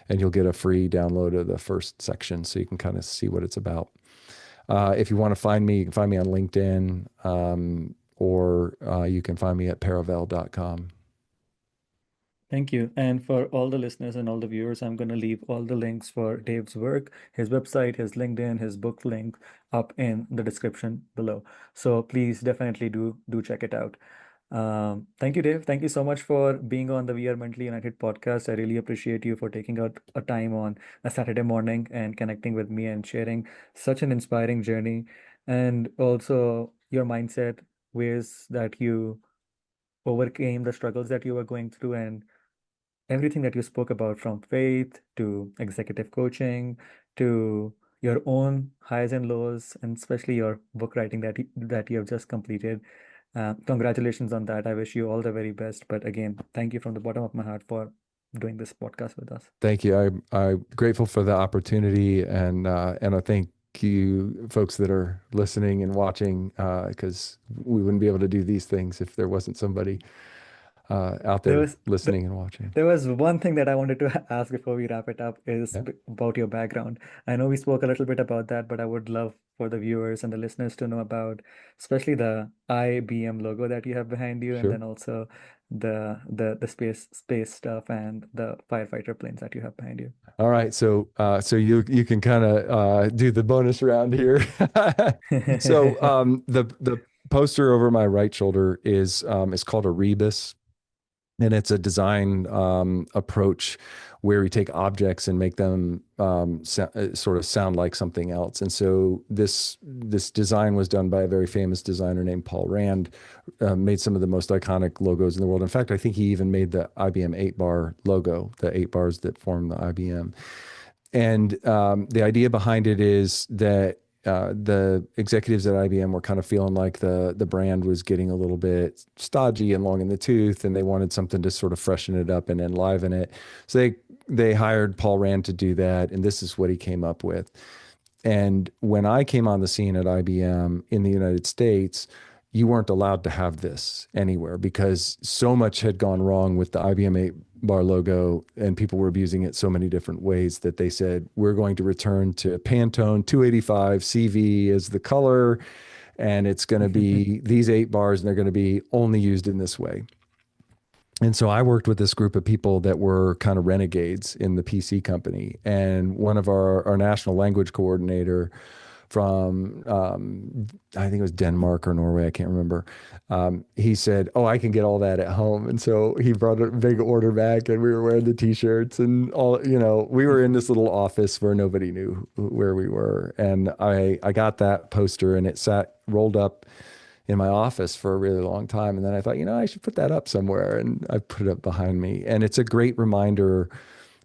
S1: you'll get a free download of the first section so you can kind of see what it's about. If you want to find me, you can find me on LinkedIn, or you can find me at paravel.com.
S2: Thank you. And for all the listeners and all the viewers, I'm going to leave all the links for Dave's work, his website, his LinkedIn, his book link up in the description below. So please definitely do check it out. Thank you, Dave. Thank you so much for being on the We Are Mentally United podcast. I really appreciate you for taking out a time on a Saturday morning and connecting with me and sharing such an inspiring journey, and also your mindset, ways that you overcame the struggles that you were going through, and everything that you spoke about, from faith to executive coaching to your own highs and lows, and especially your book writing that you have just completed. Congratulations on that. I wish you all the very best. But again, thank you from the bottom of my heart for doing this podcast with us.
S1: Thank you. I'm grateful for the opportunity, and I thank you folks that are listening and watching, because we wouldn't be able to do these things if there wasn't somebody out
S2: There
S1: there
S2: was th-
S1: listening and watching.
S2: there was one thing that I wanted to ask before we wrap it up is
S1: Yeah,
S2: about your background. I know we spoke a little bit about that, but I would love for the viewers and the listeners to know about, especially the IBM logo that you have behind you, and
S1: sure.
S2: then also the space stuff and the firefighter planes that you have behind you.
S1: All right, so you can kind of do the bonus round here. So the poster over my right shoulder is called a rebus, and it's a design approach where we take objects and make them sort of sound like something else. And so this design was done by a very famous designer named Paul Rand. Made some of the most iconic logos in the world. In fact, I think he even made the IBM 8-bar logo, the 8 bars that form the IBM. And the idea behind it is that the executives at IBM were kind of feeling like the brand was getting a little bit stodgy and long in the tooth, and they wanted something to sort of freshen it up and enliven it. So they hired Paul Rand to do that, and this is what he came up with. And when I came on the scene at IBM in the United States, you weren't allowed to have this anywhere because so much had gone wrong with the IBM 8-bar logo, and people were abusing it so many different ways that they said, we're going to return to Pantone 285 CV as the color, and it's going to be these 8 bars, and they're going to be only used in this way. And so I worked with this group of people that were kind of renegades in the PC company. And one of our national language coordinator from, I think it was Denmark or Norway, I can't remember. He said, "Oh, I can get all that at home." And so he brought a big order back, and we were wearing the t-shirts and all, we were in this little office where nobody knew where we were. And I got that poster, and it sat rolled up in my office for a really long time. And then I thought, I should put that up somewhere. And I put it up behind me. And it's a great reminder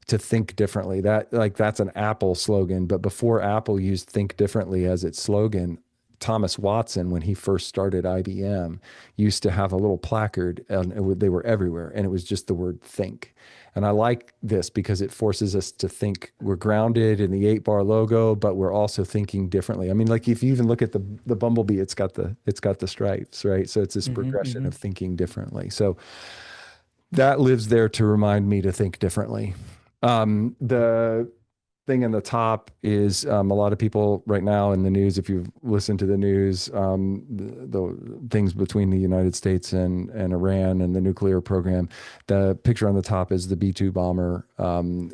S1: to think differently. That's an Apple slogan. But before Apple used think differently as its slogan, Thomas Watson, when he first started IBM, used to have a little placard, and they were everywhere. And it was just the word think. And I like this because it forces us to think. We're grounded in the 8-bar logo, but we're also thinking differently. I mean, like if you even look at the bumblebee, it's got the stripes, right? So it's this
S2: Hmm.
S1: progression
S2: Hmm.
S1: of thinking differently. So that lives there to remind me to think differently. The thing in the top is a lot of people right now in the news, if you've listened to the news, the things between the United States and Iran and the nuclear program. The picture on the top is the B-2 bomber.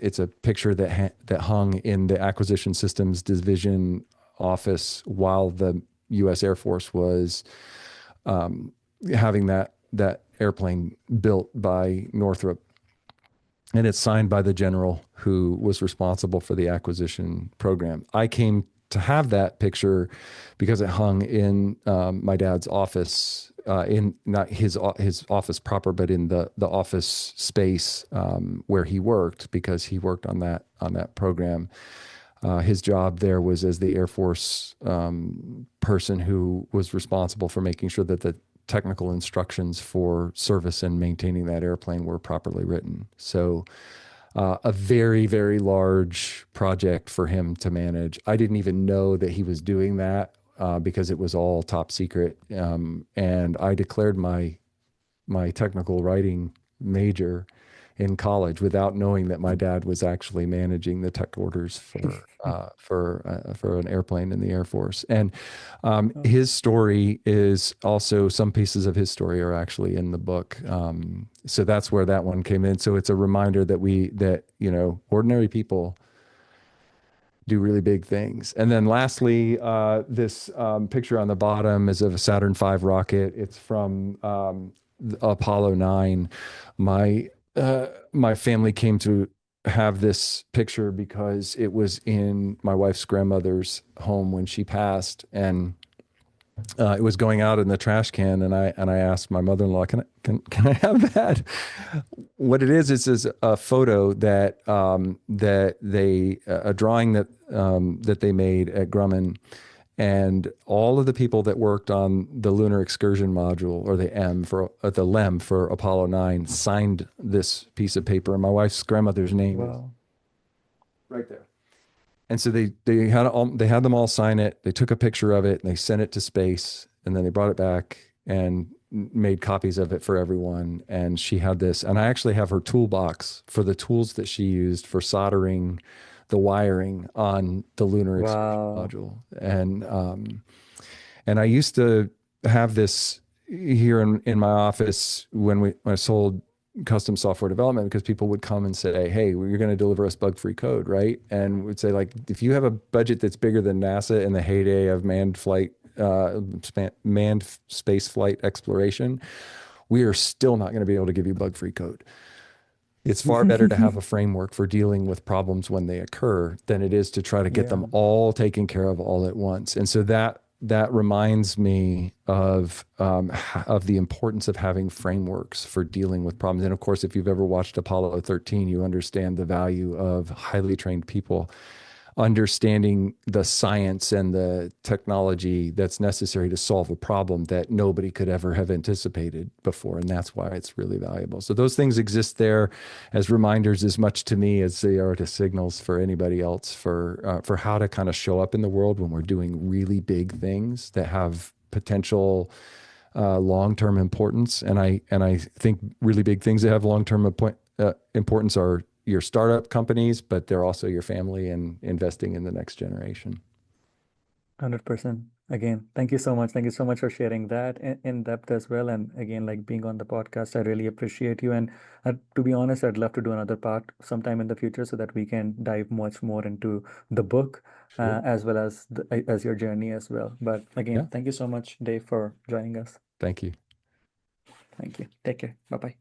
S1: It's a picture that hung in the Acquisition Systems Division office while the U.S. Air Force was having that airplane built by Northrop, and it's signed by the general who was responsible for the acquisition program. I came to have that picture because it hung in my dad's office in not his office proper, but in the office space where he worked, because he worked on that program. His job there was as the Air Force person who was responsible for making sure that the technical instructions for service and maintaining that airplane were properly written. So a very, very large project for him to manage. I didn't even know that he was doing that because it was all top secret. And I declared my technical writing major in college without knowing that my dad was actually managing the tech orders for an airplane in the Air Force. And
S2: Oh,
S1: his story is also, some pieces of his story are actually in the book. So that's where that one came in. So it's a reminder that ordinary people do really big things. And then lastly, this picture on the bottom is of a Saturn V rocket. It's from Apollo 9. My family came to have this picture because it was in my wife's grandmother's home when she passed, and it was going out in the trash can, and I asked my mother-in-law, can I have that? What it is a photo that they a drawing that they made at Grumman, and all of the people that worked on the lunar excursion module, or the LEM for Apollo 9, signed this piece of paper, and my wife's grandmother's name is
S2: wow.
S1: right there. And so they had them all sign it. They took a picture of it and they sent it to space, and then they brought it back and made copies of it for everyone. And she had this, and I actually have her toolbox for the tools that she used for soldering the wiring on the lunar excursion
S2: Wow.
S1: module. And I used to have this here in my office when I sold custom software development, because people would come and say, "Hey, you're going to deliver us bug-free code, right?" And would say, like, if you have a budget that's bigger than NASA in the heyday of manned space flight exploration, we are still not going to be able to give you bug-free code. It's far better to have a framework for dealing with problems when they occur than it is to try to get them
S2: Yeah.
S1: all taken care of all at once. And so that reminds me of the importance of having frameworks for dealing with problems. And of course, if you've ever watched Apollo 13, you understand the value of highly trained people understanding the science and the technology that's necessary to solve a problem that nobody could ever have anticipated before. And that's why it's really valuable. So those things exist there as reminders as much to me as they are to signals for anybody else for how to kind of show up in the world when we're doing really big things that have potential long-term importance. And I think really big things that have long-term importance are your startup companies, but they're also your family and investing in the next generation.
S2: 100%. Again, thank you so much. Thank you so much for sharing that in depth as well. And again, like being on the podcast, I really appreciate you. And to be honest, I'd love to do another part sometime in the future so that we can dive much more into the book
S1: Sure.
S2: as well as as your journey as well. But
S1: Yeah.
S2: again, thank you so much, Dave, for joining us.
S1: Thank you.
S2: Thank you. Take care. Bye bye.